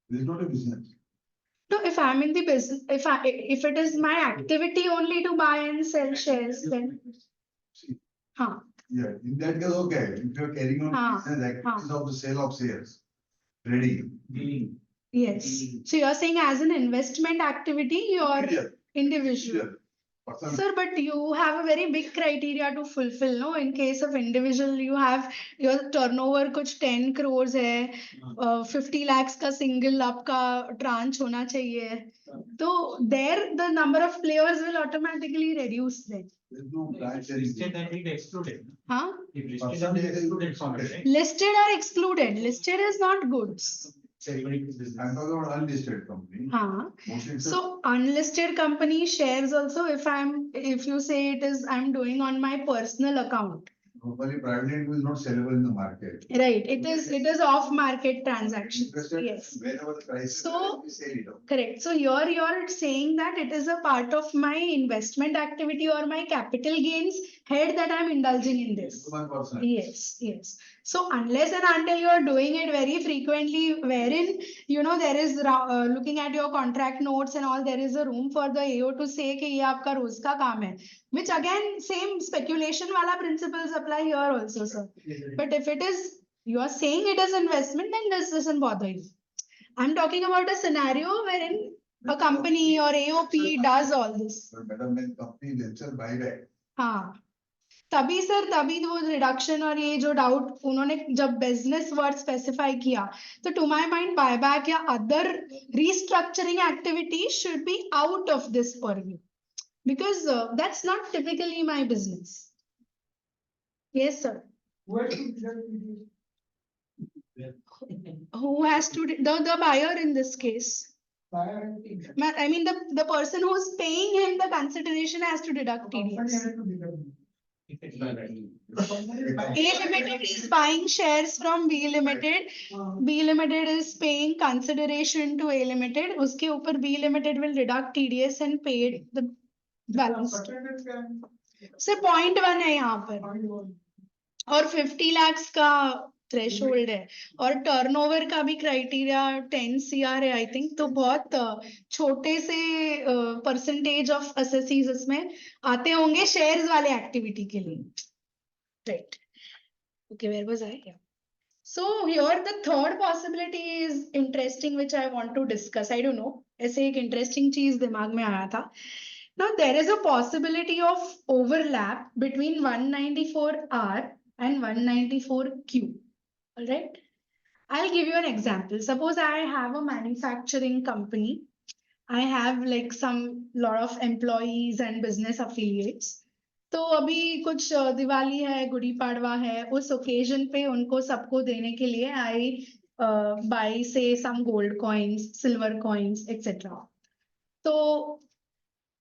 This is not a business. No, if I'm in the business, if it is my activity only to buy and sell shares, then See, huh. yeah, in that case, okay, if you are carrying on business activities of the sale of shares, trading. Dealing. Yes. So you're saying as an investment activity, you're Individual, individual. individual, person. Sir, but you have a very big criteria to fulfill, no? In case of individual, you have your turnover कुछ 10 crores है, 50 lakhs का single आपका tranche होना चाहिए. So there the number of players will automatically reduce then. There is no branch. Listed that will be excluded. Huh? If listed, then it is excluded from it, right? Listed or excluded? Listed is not goods. So everybody is business. I'm talking about unlisted company. Huh? Mostly it's a- So unlisted company shares also, if you say it is, I'm doing on my personal account. Normally, private limited is not sellable in the market. Right, it is off market transaction. Interested, Yes, wherever the price is, So- we sell it off. correct. So you're saying that it is a part of my investment activity or my capital gains head that I'm indulging in this. It's one person. Yes, yes. So unless and until you are doing it very frequently, wherein, there is looking at your contract notes and all, there is a room for the AO to say कि ये आपका रोज का काम है. Which again, same speculation wala principles apply here also, sir. But if it is, you are saying it is investment, then this doesn't bother you. I'm talking about a scenario wherein a company or AOP does all this. But madam, when company themselves buy back, हाँ, तभी वो reduction और ये जो doubt उन्होंने जब business word specify किया, तो टू माय माइंड बायबैक या other restructuring activity should be out of this purview because that's not typically my business. Yes, sir. Where should that be? Who has to the buyer in this case? Buyer and teacher. I mean the person who's paying him the consideration has to deduct Company TDS. has to deduct. If it's not right. The company is buying- A Limited is buying shares from B Limited. B Limited is paying consideration to A Limited. उसके ऊपर B Limited will deduct TDS and paid the balance. Percentage can- So 0.1 है यहाँ पर find one. और 50 lakhs का threshold है और turnover का भी क्राइटेरिया 10 CR है आई थिंक. तो बहुत छोटे से परसेंटेज ऑफ असेसीज इसमें आते होंगे शेयर्स वाले एक्टिविटी के लिए. Right. Okay, where was I? So here the third possibility is interesting which I want to discuss. I don't know, ऐसे एक interesting चीज दिमाग में आया था. Now there is a possibility of overlap between 194R and 194Q. All right. I'll give you an example. Suppose I have a manufacturing company. I have like some lot of employees and business affiliates. तो अभी कुछ दिवाली है, गुड़ी पाड़वा है, उस occasion पे उनको सबको देने के लिए I buy say some gold coins, silver coins etcetera. तो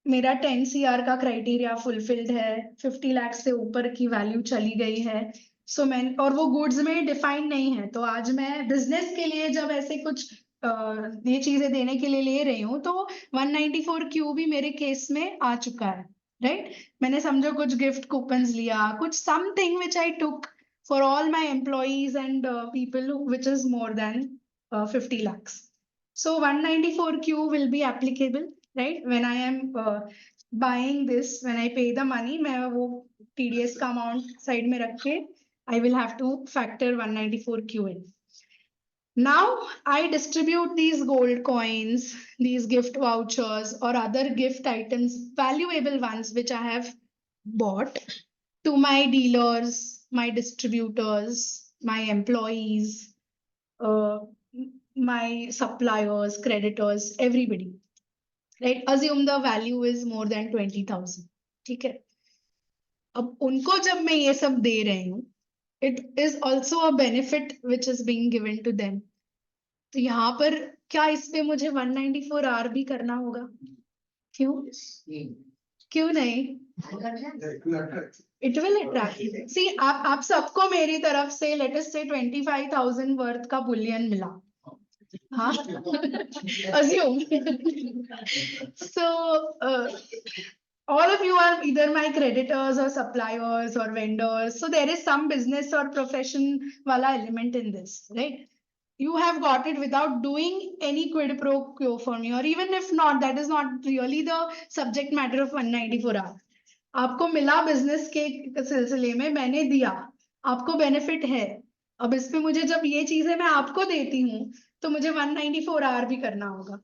मेरा 10 CR का क्राइटेरिया फुलफिल्ड है, 50 लाख से ऊपर की वैल्यू चली गई है. सो मैं और वो गुड्स में डिफाइन नहीं है, तो आज मैं बिजनेस के लिए जब ऐसे कुछ ये चीजें देने के लिए ले रही हूँ, तो 194Q भी मेरे केस में आ चुका है. राइट. मैंने समझो कुछ गिफ्ट कूपन्स लिया, कुछ something which I took for all my employees and people which is more than 50 lakhs. So 194Q will be applicable, right? When I am buying this, when I pay the money, मैं वो TDS का amount side में रख के I will have to factor 194Q in. Now I distribute these gold coins, these gift vouchers or other gift items, valuable ones which I have bought to my dealers, my distributors, my employees, my suppliers, creditors, everybody. Right? Assume the value is more than 20,000. ठीक है? अब उनको जब मैं ये सब दे रही हूँ, it is also a benefit which is being given to them. तो यहाँ पर क्या इस पे मुझे 194R भी करना होगा? क्यों? क्यों नहीं? It will attract. See, आप सबको मेरी तरफ से let us say 25,000 worth का bullion मिला. हाँ? Assume. So, all of you are either my creditors or suppliers or vendors. So there is some business or profession wala element in this, right? You have got it without doing any quid pro quo for me, or even if not, that is not really the subject matter of 194R. आपको मिला business के सिलसिले में, मैंने दिया, आपको benefit है. अब इस पे मुझे जब ये चीजें मैं आपको देती हूँ तो मुझे 194R भी करना होगा.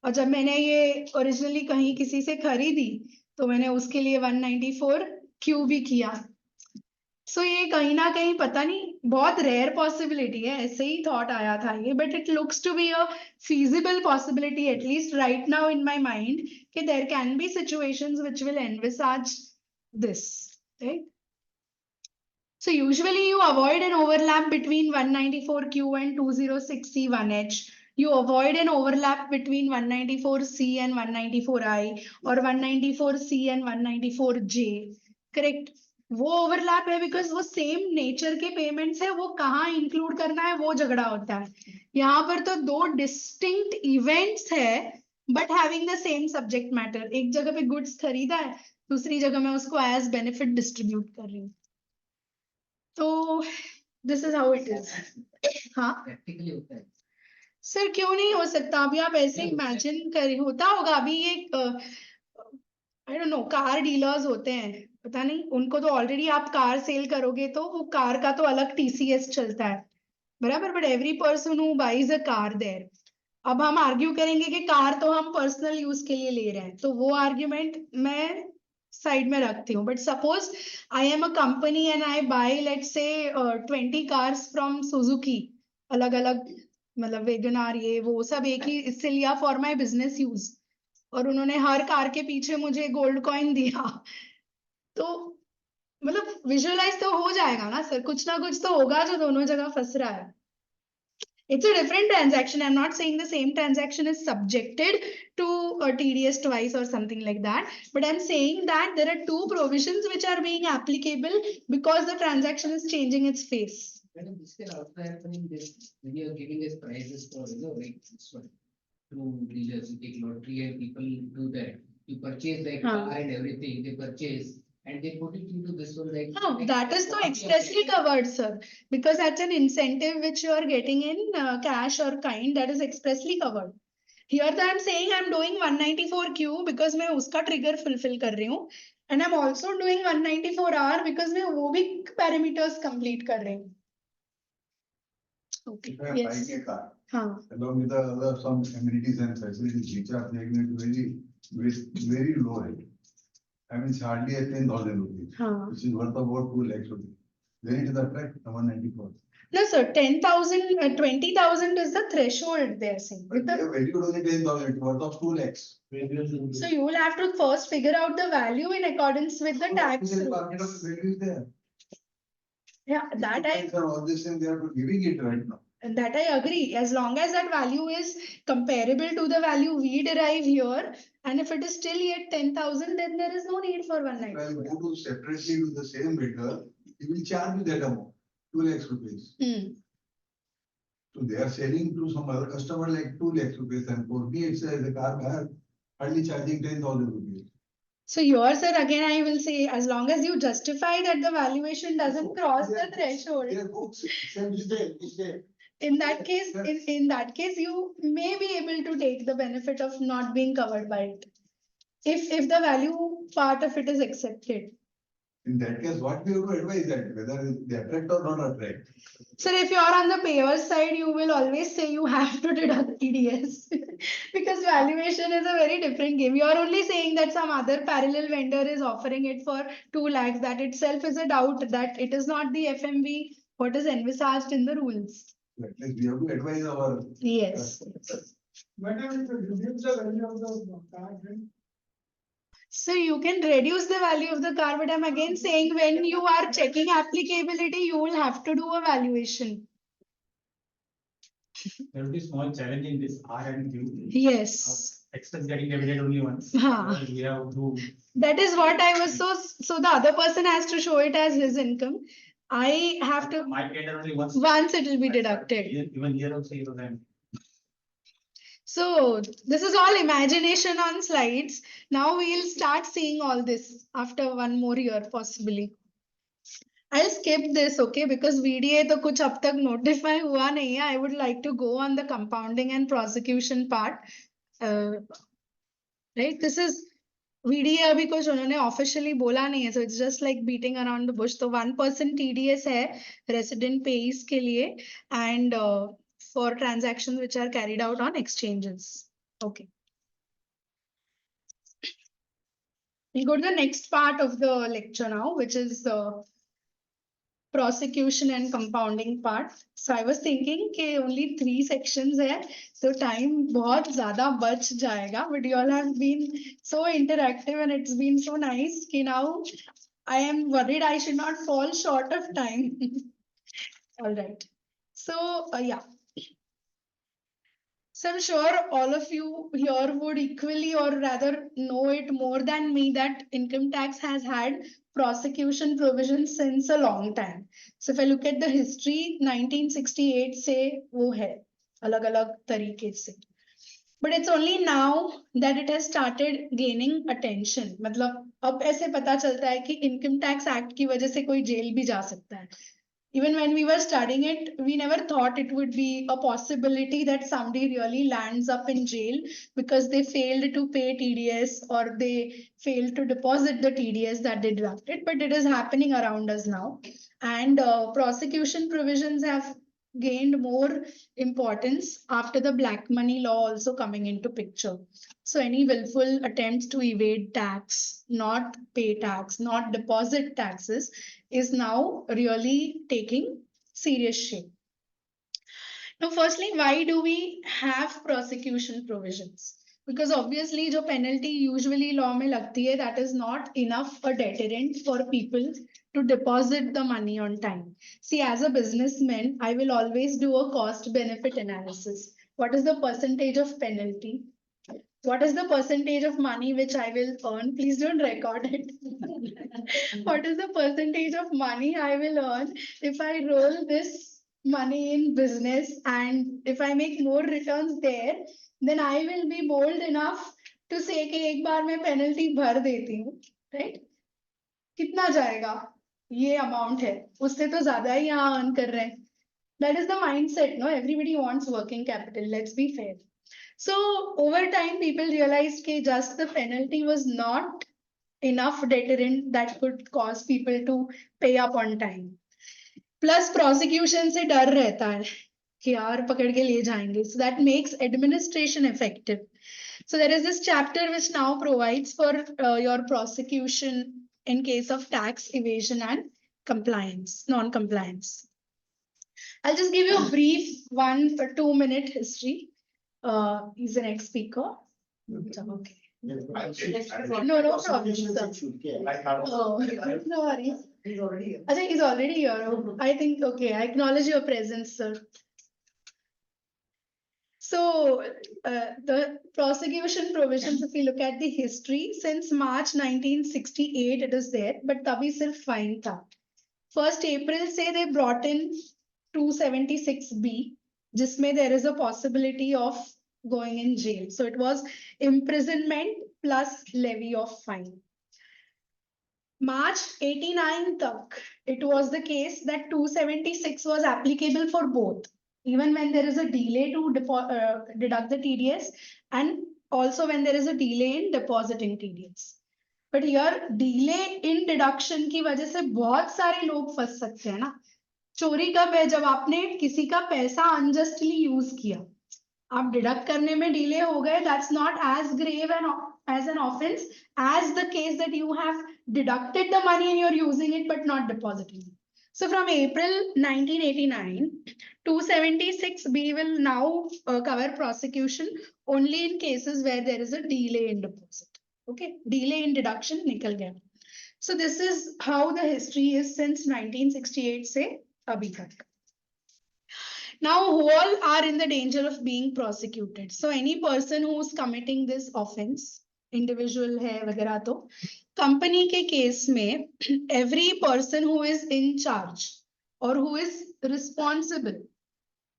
और जब मैंने ये ओरिजिनली कहीं किसी से खरीदी तो मैंने उसके लिए 194Q भी किया. सो ये कहीं ना कहीं पता नहीं, बहुत रेयर पॉसिबिलिटी है, ऐसे ही थॉट आया था ये, but it looks to be a feasible possibility at least right now in my mind कि there can be situations which will envisage this, right? So usually you avoid an overlap between 194Q and 206C1H. You avoid an overlap between 194C and 194I or 194C and 194J. Correct? वो overlap है because वो same nature के payments है, वो कहाँ include करना है वो झगड़ा होता है. यहाँ पर तो दो डिस्टिंक्ट इवेंट्स है but having the same subject matter. एक जगह पे गुड्स खरीदा है, दूसरी जगह मैं उसको एज बेनिफिट डिस्ट्रीब्यूट कर रही हूँ. तो this is how it is. हाँ प्रैक्टिकली होता है. सर क्यों नहीं हो सकता? अभी आप ऐसे इमेजिन करें, होता होगा. अभी ये I don't know, car dealers होते हैं, पता नहीं, उनको तो ऑलरेडी आप कार सेल करोगे तो वो कार का तो अलग TCS चलता है, बराबर, but every person who buys a car there. अब हम आर्ग्यू करेंगे कि कार तो हम पर्सनल यूज के लिए ले रहे हैं, तो वो आर्ग्यूमेंट मैं साइड में रखती हूँ. But suppose I am a company and I buy let's say 20 cars from Suzuki, अलग अलग, मतलब वेगनार, ये वो सब एक ही इससे लिया फॉर माय बिजनेस यूज, और उन्होंने हर कार के पीछे मुझे गोल्ड कॉइन दिया, तो मतलब विजुअलाइज तो हो जाएगा ना सर, कुछ ना कुछ तो होगा जो दोनों जगह फंस रहा है. It's a different transaction. I'm not saying the same transaction is subjected to a TDS twice or something like that, but I'm saying that there are two provisions which are being applicable because the transaction is changing its face. Madam, this can also happen in this, when you are giving us prizes for, like this one, through dealers, you take lottery and people do that. You purchase like Huh. car and everything, they purchase and they put it into this one like. No, that is so expressly covered, sir, because that's an incentive which you are getting in cash or kind, that is expressly covered. Here I'm saying I'm doing 194Q because मैं उसका trigger fulfill कर रही हूँ, and I'm also doing 194R because मैं वो भी parameters complete कर रही हूँ. Okay, If I yes. buy a car, हाँ. along with the other some amenities and facilities which are taken at very low rate. I mean, it's hardly at 10,000 rupees, हाँ. which is worth about 2 lakhs rupees. Then it is attract 194. No, sir, 10,000, 20,000 is the threshold they are saying. But they have valued only 10,000, it's worth of 2 lakhs. So you will have to first figure out the value in accordance with the tax The market of rules. value is there. Yeah, that All this thing they are giving it right now. I agree. As long as that value is comparable to the value we derive here, and if it is still yet 10,000, then there is no need for If I 194. go to separately to the same vendor, he will charge me that amount, 2 lakhs rupees. So they are selling to some other customer like 2 lakhs rupees, and for me, it's as a car buyer, hardly charging 10,000 rupees. So yours, sir, again, I will say, as long as you justify that the valuation doesn't cross the threshold, Their books, is there. in that case, in that case, you may be able to take the benefit of not being covered by it. If the value part of it is accepted. In that case, what we have to advise that whether they attract or not attract. Sir, if you're on the payer side, you will always say you have to deduct TDS because valuation is a very different game. You're only saying that some other parallel vendor is offering it for 2 lakhs. That itself is a doubt that it is not the FMV what is envisaged in the rules. At least we have to advise our. Yes. Whenever you reduce the value of the car, then So you can reduce the value of the car, but I'm again saying when you are checking applicability, you will have to do a valuation. There will be small challenge in this R and Q. Yes. Expense getting debited only once. Huh. We have to. That is what I was so the other person has to show it as his income. I have to, Might get only once. once it will be deducted. Even here also, you know, So this is all imagination on slides. Now we'll start seeing all this after 1 more year possibly. I'll skip this, okay, because VDA तो कुछ अब तक notify हुआ नहीं है. I would like to go on the compounding and prosecution part. Right, this is VDA अभी कुछ उन्होंने officially बोला नहीं है, so it's just like beating around the bush. तो 1% TDS है resident payees के लिए and for transactions which are carried out on exchanges. Okay. We go to the next part of the lecture now, which is the prosecution and compounding part. So I was thinking कि only 3 sections है, so time बहुत ज़्यादा बच जाएगा. But you all have been so interactive and it's been so nice कि now I am worried I should not fall short of time. All right. So yeah. So I'm sure all of you here would equally or rather know it more than me that income tax has had prosecution provisions since a long time. So if I look at the history, 1968 से वो है अलग-अलग तरीके से. But it's only now that it has started gaining attention. मतलब अब ऐसे पता चलता है कि Income Tax Act की वजह से कोई जेल भी जा सकता है. Even when we were studying it, we never thought it would be a possibility that somebody really lands up in jail because they failed to pay TDS or they failed to deposit the TDS that they deducted. But it is happening around us now. And prosecution provisions have gained more importance after the black money law also coming into picture. So any willful attempts to evade tax, not pay tax, not deposit taxes is now really taking serious shape. Now, firstly, why do we have prosecution provisions? Because obviously, जो penalty usually law में लगती है, that is not enough a deterrent for people to deposit the money on time. See, as a businessman, I will always do a cost benefit analysis. What is the percentage of penalty? What is the percentage of money which I will earn? Please don't record it. What is the percentage of money I will earn if I roll this money in business, and if I make more returns there, then I will be bold enough to say कि एक बार मैं penalty भर देती हूँ, right? कितना जाएगा? ये amount है, उससे तो ज़्यादा ही यहाँ earn कर रहे हैं. That is the mindset, no? Everybody wants working capital. Let's be fair. So over time, people realized that just the penalty was not enough deterrent that could cause people to pay up on time. Plus prosecution से डर रहता है कि यार पकड़ के ले जाएंगे. So that makes administration effective. So there is this chapter which now provides for your prosecution in case of tax evasion and compliance, non-compliance. I'll just give you a brief 1 or 2 minute history. He's the next speaker. Okay. No problem, sir. Oh, no worries. He's already here. Ajay, he's already here. Oh, I think, okay, I acknowledge your presence, sir. So, the prosecution provisions, if we look at the history, since March 1968, it is there, but तभी सिर्फ fine था. 1st April say they brought in 276B, जिसमें there is a possibility of going in jail. So it was imprisonment plus levy of fine. March 89 tak, it was the case that 276 was applicable for both, even when there is a delay to deduct the TDS and also when there is a delay in depositing TDS. But here delay in deduction की वजह से बहुत सारे लोग फंस सकते हैं ना. चोरी कब है? जब आपने किसी का पैसा unjustly यूज किया. आप डिडक्ट करने में डिले हो गए, that's not as grave as an offense as the case that you have deducted the money and you're using it but not depositing it. So from April 1989, 276B will now cover prosecution only in cases where there is a delay in deposit. Okay, delay in deduction nikal gaya. So this is how the history is since 1968 se abhi tak. Now all are in the danger of being prosecuted. So any person who is committing this offense, individual hai वगैरह तो company के case में every person who is in charge or who is responsible,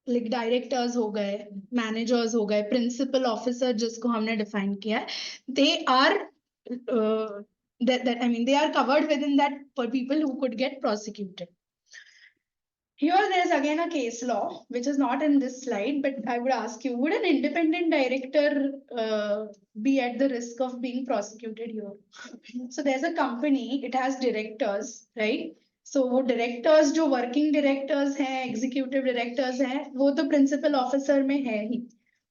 like directors हो गए, managers हो गए, principal officer जिसको हमने define किया है, they are they are covered within that for people who could get prosecuted. Here there is again a case law, which is not in this slide, but I would ask you, would an independent director be at the risk of being prosecuted here? So there's a company, it has directors, right? So वो directors जो working directors हैं, executive directors हैं, वो तो principal officer में है ही.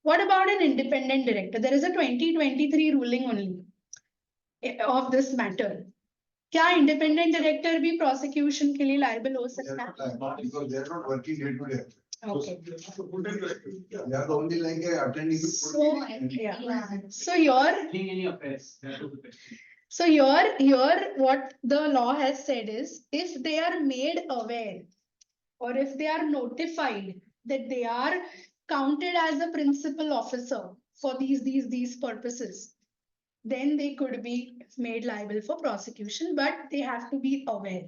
What about an independent director? There is a 2023 ruling only of this matter. क्या independent director भी प्रोसिक्यूशन के लिए लायबल हो They are सकता है? not, because they are not working day to day. Okay. They are only like attending. So, yeah. So your Doing any affairs, that was the question. So here what the law has said is, if they are made aware or if they are notified that they are counted as a principal officer for these purposes, then they could be made liable for prosecution, but they have to be aware.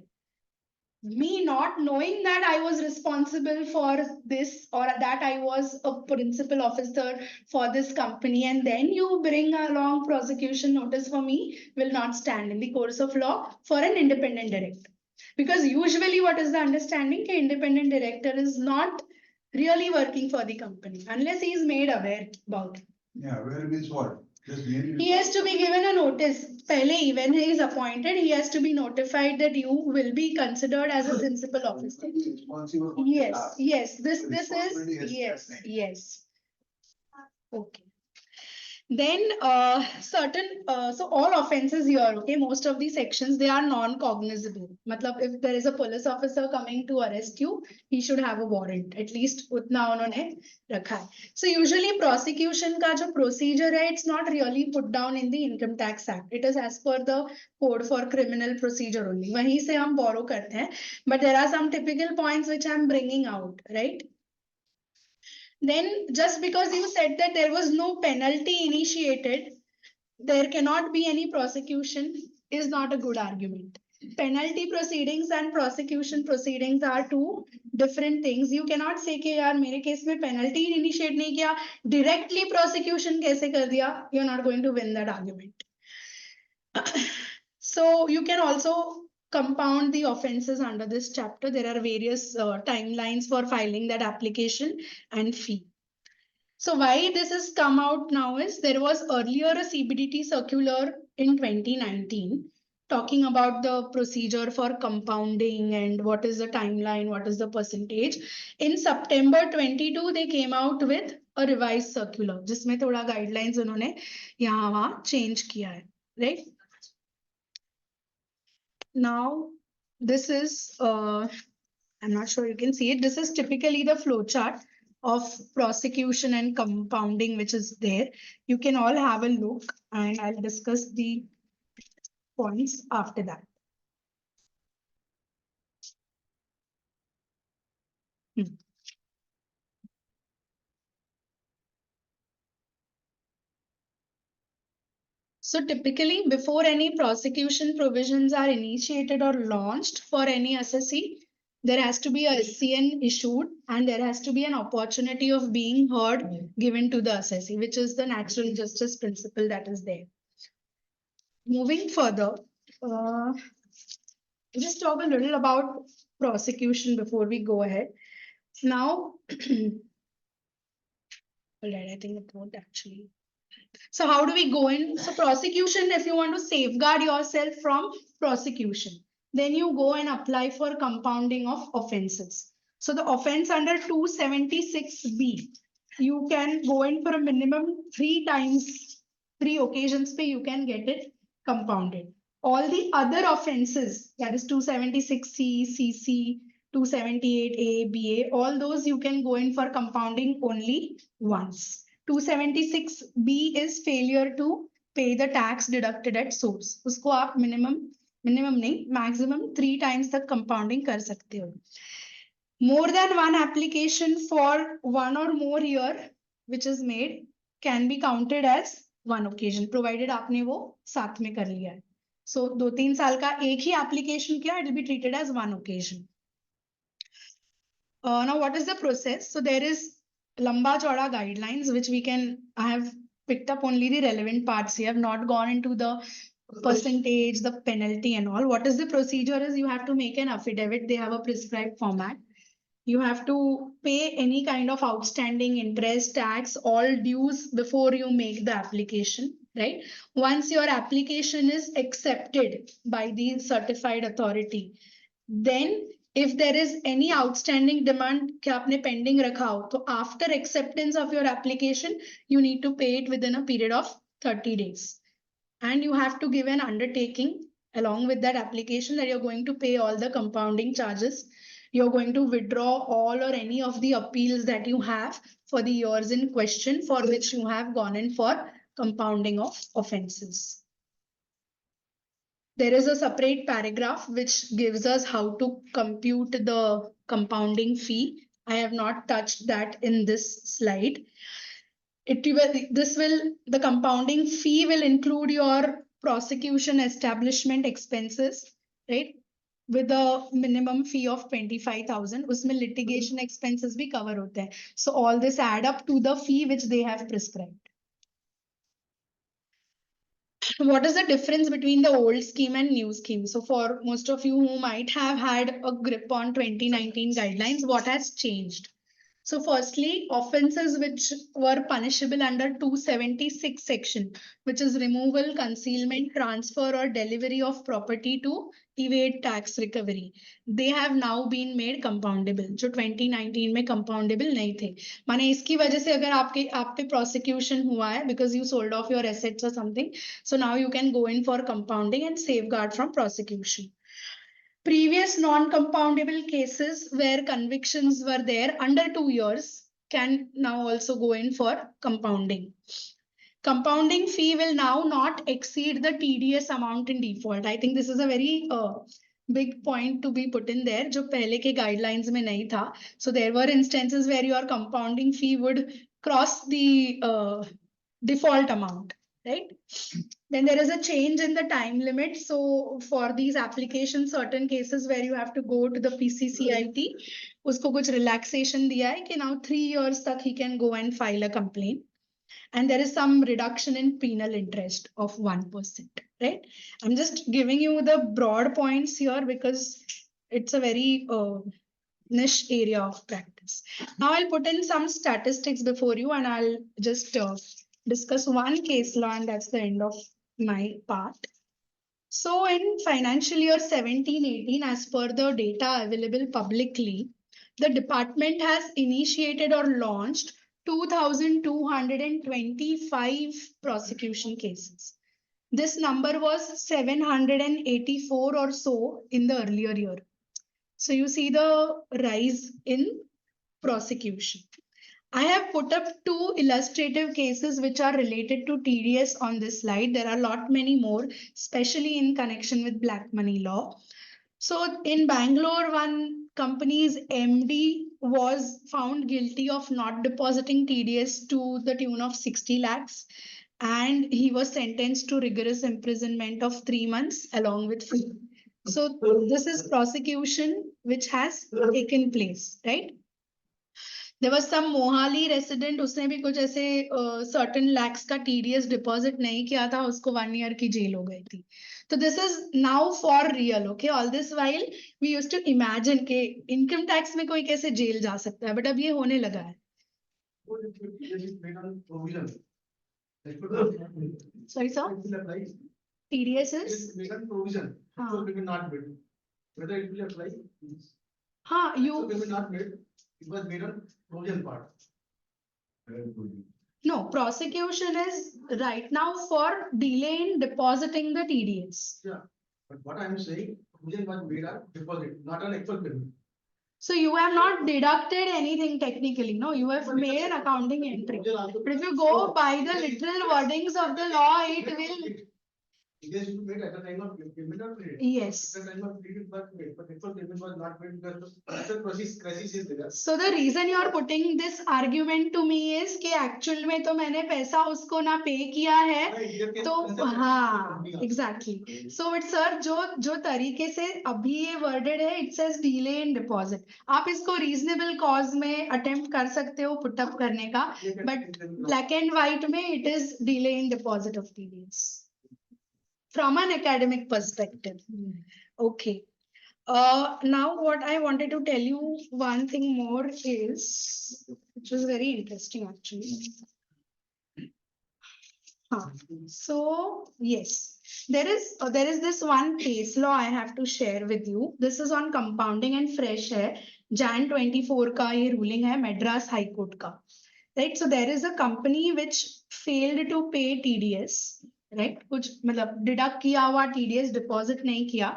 Me not knowing that I was responsible for this or that I was a principal officer for this company, and then you bring along prosecution notice for me will not stand in the course of law for an independent director. Because usually what is the understanding? That independent director is not really working for the company unless he is made aware about it. Yeah, where means what? Just merely. He has to be given a notice. Pehle, when he is appointed, he has to be notified that you will be considered as a principal officer. Responsible for the Yes, task. yes, this Responsibility is, has yes, to be yes. Okay. Then so all offenses here, okay, most of these sections, they are non-cognizable. Matlab, if there is a police officer coming to arrest you, he should have a warrant. At least utna unhone rakha hai. So usually prosecution ka jo procedure hai, it's not really put down in the Income Tax Act. It is as per the Code for Criminal Procedure only. Wahi se hum borrow karte hain. But there are some typical points which I'm bringing out, right? Then just because you said that there was no penalty initiated, there cannot be any prosecution is not a good argument. Penalty proceedings and prosecution proceedings are two different things. You cannot say कि यार मेरे case में penalty initiate नहीं किया, directly prosecution कैसे कर दिया? You're not going to win that argument. So you can also compound the offenses under this chapter. There are various timelines for filing that application and fee. So why this has come out now is there was earlier a CBDT circular in 2019 talking about the procedure for compounding and what is the timeline, what is the percentage. In September 22, they came out with a revised circular, जिसमें थोड़ा guidelines उन्होंने यहाँ वहाँ change किया है, right? Now, this is, I'm not sure you can see it. This is typically the flow chart of prosecution and compounding, which is there. You can all have a look and I'll discuss the points after that. So typically, before any prosecution provisions are initiated or launched for any assessee, there has to be a SCN issued and there has to be an opportunity of being heard given to the assessee, which is the natural justice principle that is there. Moving further, just talk a little about prosecution before we go ahead. Now, all right, I think it won't actually So how do we go in? So prosecution, if you want to safeguard yourself from prosecution, then you go and apply for compounding of offenses. So the offense under 276B, you can go in for a minimum 3 times, 3 occasions pe you can get it compounded. All the other offenses, that is 276C, CC, 278A, BA, all those you can go in for compounding only once. 276B is failure to pay the tax deducted at source. उसको आप minimum नहीं, maximum 3 times तक compounding कर सकते हो. More than one application for 1 or more year which is made can be counted as one occasion, provided आपने वो साथ में कर लिया है. So 2-3 साल का एक ही application किया, it will be treated as one occasion. Now what is the process? So there is lamba chauda guidelines which I have picked up only the relevant parts here. I have not gone into the percentage, the penalty and all. What is the procedure is you have to make an affidavit. They have a prescribed format. You have to pay any kind of outstanding interest, tax, all dues before you make the application, right? Once your application is accepted by the certified authority, then if there is any outstanding demand कि आपने pending रखा हो, तो after acceptance of your application, you need to pay it within a period of 30 days. And you have to give an undertaking along with that application that you're going to pay all the compounding charges. You're going to withdraw all or any of the appeals that you have for the years in question for which you have gone in for compounding of offenses. There is a separate paragraph which gives us how to compute the compounding fee. I have not touched that in this slide. The compounding fee will include your prosecution establishment expenses, right? With a minimum fee of 25,000. Usme litigation expenses bhi cover hote hain. So all this add up to the fee which they have prescribed. What is the difference between the old scheme and new scheme? So for most of you who might have had a grip on 2019 guidelines, what has changed? So firstly, offenses which were punishable under 276 section, which is removal, concealment, transfer or delivery of property to evade tax recovery. They have now been made compoundable, जो 2019 में compoundable नहीं थे. माने इसकी वजह से अगर आप पे prosecution हुआ है because you sold off your assets or something, so now you can go in for compounding and safeguard from prosecution. Previous non-compoundable cases where convictions were there under 2 years can now also go in for compounding. Compounding fee will now not exceed the TDS amount in default. I think this is a very big point to be put in there, जो पहले के guidelines में नहीं था. So there were instances where your compounding fee would cross the default amount, right? Then there is a change in the time limit. So for these applications, certain cases where you have to go to the PCCIT, उसको कुछ relaxation दिया है कि now 3 years तक he can go and file a complaint. And there is some reduction in penal interest of 1%, right? I'm just giving you the broad points here because it's a very niche area of practice. Now I'll put in some statistics before you and I'll just discuss one case law and that's the end of my part. So in financial year 17-18, as per the data available publicly, the department has initiated or launched 2,225 prosecution cases. This number was 784 or so in the earlier year. So you see the rise in prosecution. I have put up 2 illustrative cases which are related to TDS on this slide. There are a lot many more, especially in connection with black money law. So in Bangalore, one company's MD was found guilty of not depositing TDS to the tune of 60 lakhs. And he was sentenced to rigorous imprisonment of 3 months along with fee. So this is prosecution which has taken place, right? There was some Mohali resident, उसने भी कुछ ऐसे certain lakhs का TDS deposit नहीं किया था, उसको 1 year की jail हो गई थी. So this is now for real, okay? All this while we used to imagine कि income tax में कोई कैसे jail जा सकता है, but अब ये होने लगा है. Sorry, sir? TDS is? Made a provision, हाँ. so we will not bid. Whether it will apply? हाँ, So you, we will not bid, it was made on provision part. no, prosecution is right now for delay in depositing the TDS. But what I am saying, provision was made on deposit, not on actual payment. So you have not deducted anything technically, no, you have made an accounting entry. But if you go by the literal wordings of the law, it will, Yes, you made at the time of payment or credit. yes. At the time of credit it was made, but actual payment was not made because the crisis is there. So the reason you are putting this argument to me is कि actual में तो मैंने पैसा उसको ना pay किया है, तो हाँ, exactly. So but sir, जो तरीके से अभी ये worded है, it says delay in deposit. आप इसको reasonable cause में attempt कर सकते हो put up करने का, but black and white में it is delay in deposit of TDS. From an academic perspective. Okay. Now what I wanted to tell you one thing more is, which was very interesting actually. So yes, there is this one case law I have to share with you. This is on compounding and fresh है. Jan 24 का ये ruling है Madras High Court का. Right, so there is a company which failed to pay TDS. Right, कुछ मतलब deduct किया हुआ TDS deposit नहीं किया.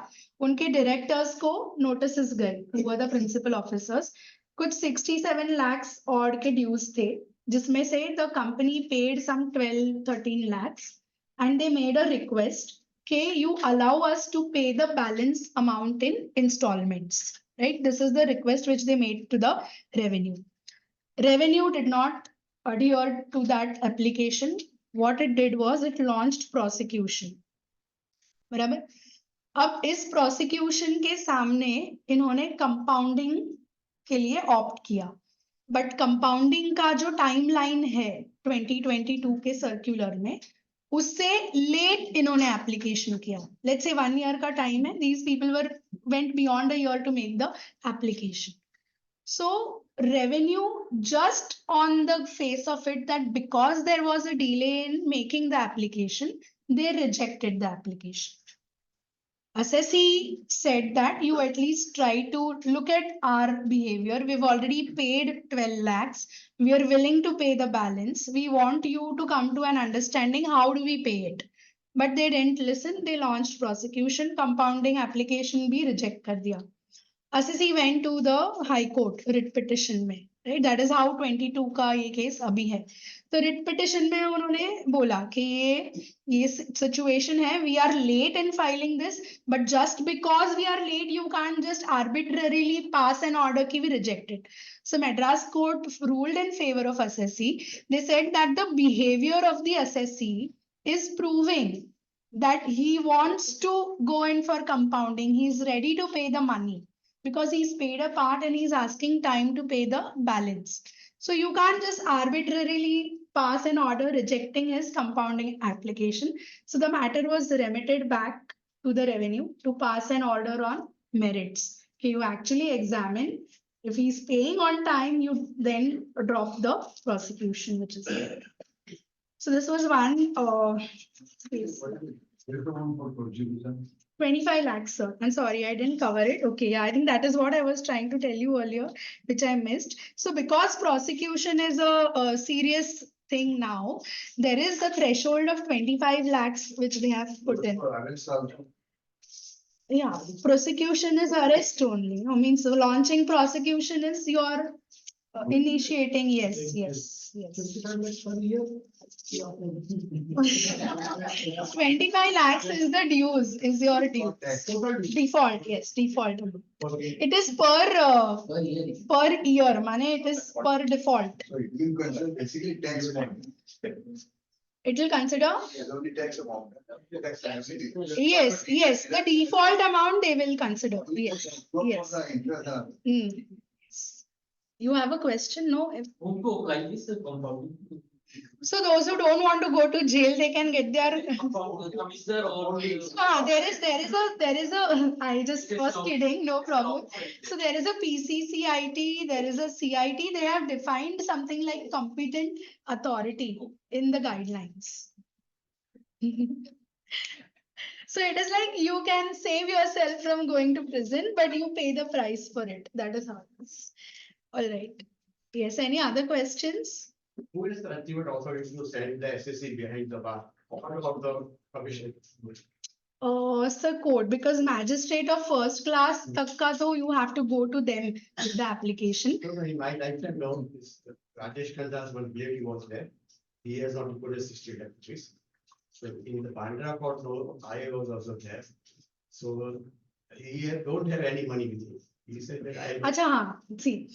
उनके directors को notices गए, who were the principal officers. कुछ 67 lakhs odd के dues थे, जिसमें से the company paid some 12-13 lakhs and they made a request, okay, you allow us to pay the balance amount in installments. Right, this is the request which they made to the revenue. Revenue did not adhere to that application. What it did was it launched prosecution. बराबर? अब इस prosecution के सामने इन्होंने compounding के लिए opt किया. But compounding का जो timeline है 2022 के circular में, उससे late इन्होंने application किया. Let's say 1 year का time है. These people went beyond a year to make the application. So revenue just on the face of it that because there was a delay in making the application, they rejected the application. Assessee said that you at least try to look at our behavior. We've already paid 12 lakhs. We are willing to pay the balance. We want you to come to an understanding. How do we pay it? But they didn't listen. They launched prosecution. Compounding application bhi reject kar diya. Assessee went to the High Court writ petition में, right? That is how 22 का ये case अभी है. तो writ petition में उन्होंने बोला कि ये situation है, we are late in filing this, but just because we are late, you can't just arbitrarily pass an order कि we reject it. So Madras Court ruled in favor of assessee. They said that the behavior of the assessee is proving that he wants to go in for compounding. He's ready to pay the money, because he's paid a part and he's asking time to pay the balance. So you can't just arbitrarily pass an order rejecting his compounding application. So the matter was remitted back to the revenue to pass an order on merits. Okay, you actually examine if he's paying on time, you then drop the prosecution, which is there. So this was one case. 25 lakhs, sir. I'm sorry, I didn't cover it. Okay, yeah, I think that is what I was trying to tell you earlier, which I missed. So because prosecution is a serious thing now, there is the threshold of 25 lakhs, which they have put in. Yeah, prosecution is arrest only. I mean, so launching prosecution is your initiating. Yes, yes, yes. 25 lakhs is the dues, is your due. Default, yes, default. It is per year, money, it is per default. So it will consider basically tax amount. It will consider, Yes, only tax amount. Tax liability. yes, yes, the default amount they will consider, yes, Not for yes. the interest, You have a question, no? Whom to apply this compounding? So those who don't want to go to jail, they can get their. Commissioner or. There is a, I just was kidding, no problem. So there is a PCCIT, there is a CIT, they have defined something like competent authority in the guidelines. So it is like you can save yourself from going to prison, but you pay the price for it. That is how it is. All right. Yes, any other questions? Who is the ultimate authority to send the SSC behind the bar? What about the commission? Sir, court, because magistrate of first class, tak ka to you have to go to them with the application. No, no, in my lifetime, no, this Rajesh Khanda's one lady was there. He has not put a 60 deputies. So in the Bandra court, no, I was also there. So don't have any money with him. He said that I. Acha, haan, see,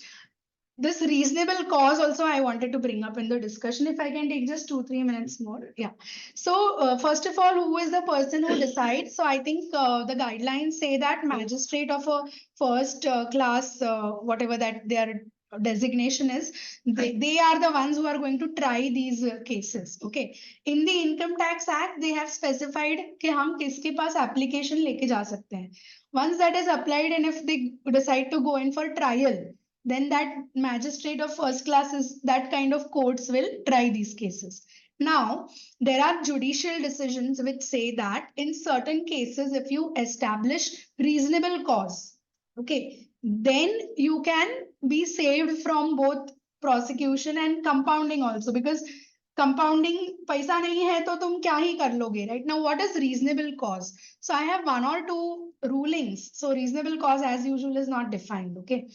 this reasonable cause also I wanted to bring up in the discussion. If I can take just 2-3 minutes more. Yeah. So first of all, who is the person who decides? So I think the guidelines say that magistrate of a first class, whatever that their designation is, they are the ones who are going to try these cases. Okay. In the Income Tax Act, they have specified कि हम किसके पास application लेके जा सकते हैं. Once that is applied and if they decide to go in for trial, then that magistrate of first class is that kind of courts will try these cases. Now, there are judicial decisions which say that in certain cases, if you establish reasonable cause, okay, then you can be saved from both prosecution and compounding also, because compounding paisa nahi hai to tum kya hi kar loge, right? Now, what is reasonable cause? So I have 1 or 2 rulings. So reasonable cause as usual is not defined, okay?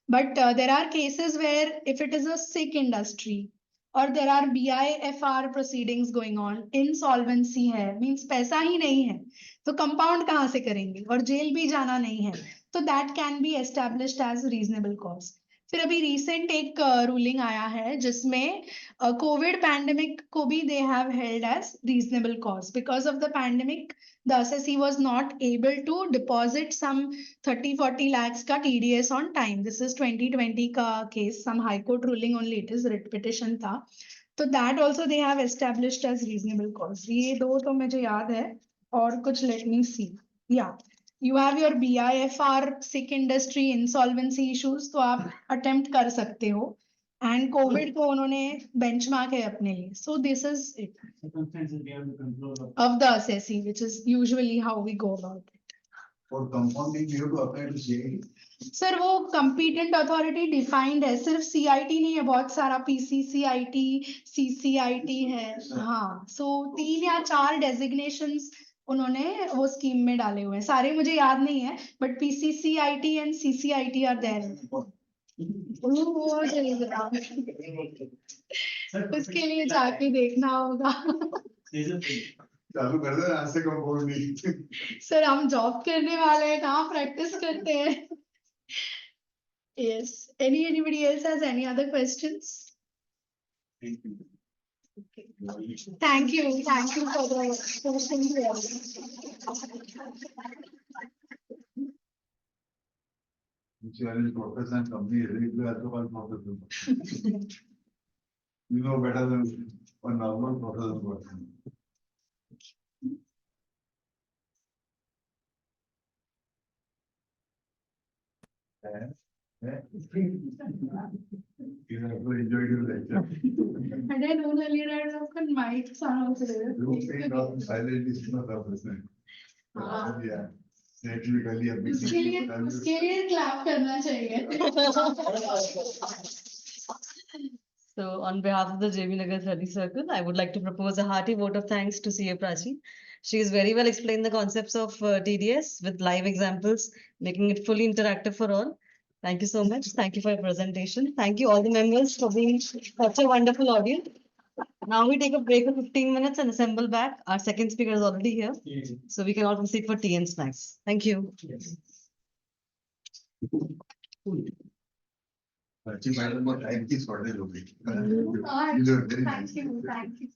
But there are cases where if it is a sick industry or there are BIFR proceedings going on, insolvency hai, means पैसा ही नहीं है, तो compound कहाँ से करेंगे और jail भी जाना नहीं है, तो that can be established as reasonable cause. फिर अभी recent एक ruling आया है जिसमें COVID pandemic को भी they have held as reasonable cause. Because of the pandemic, the assessee was not able to deposit some 30-40 lakhs ka TDS on time. This is 2020 ka case, some high court ruling only, it is writ petition tha. So that also they have established as reasonable cause. ये दो तो मुझे याद है और कुछ let me see. Yeah. You have your BIFR sick industry insolvency issues तो आप attempt कर सकते हो. And COVID को उन्होंने benchmark है अपने लिए. So this is it. Circumstances beyond the control Of the assessee, which is usually how we go about it. For compounding, you have to apply to CIT. Sir वो competent authority defined है, सिर्फ CIT नहीं है, बहुत सारा PCCIT, CCIT है, हाँ, so 3 या 4 designations उन्होंने वो स्कीम में डाले हुए हैं, सारे मुझे याद नहीं है, but PCCIT and CCIT are there. वो जरूर उसके लिए जाके देखना होगा. चालू कर दे आज से compounding. सर हम जॉब करने वाले हैं, कहाँ प्रैक्टिस करते हैं. Yes. Anybody else has any other questions? Okay. Thank you. Thank you for the Challenge professor and company, you also one professor. You know better than a normal professor. You have to enjoy your lecture. And I know earlier I was on mic sound. You think of silent is not a person. Yeah. Technically, उसके लिए clap करना चाहिए. So on behalf of the JB Nagar 30 Circle, I would like to propose a hearty vote of thanks to CA Prachi. She has very well explained the concepts of TDS with live examples, making it fully interactive for all. Thank you so much. Thank you for your presentation. Thank you all the members for being such a wonderful audience. Now we take a break of 15 minutes and assemble back. Our second speaker is already here, so we can all proceed for tea and snacks. Thank you. Madam, what time is shortage of it? Thank you. Thank you.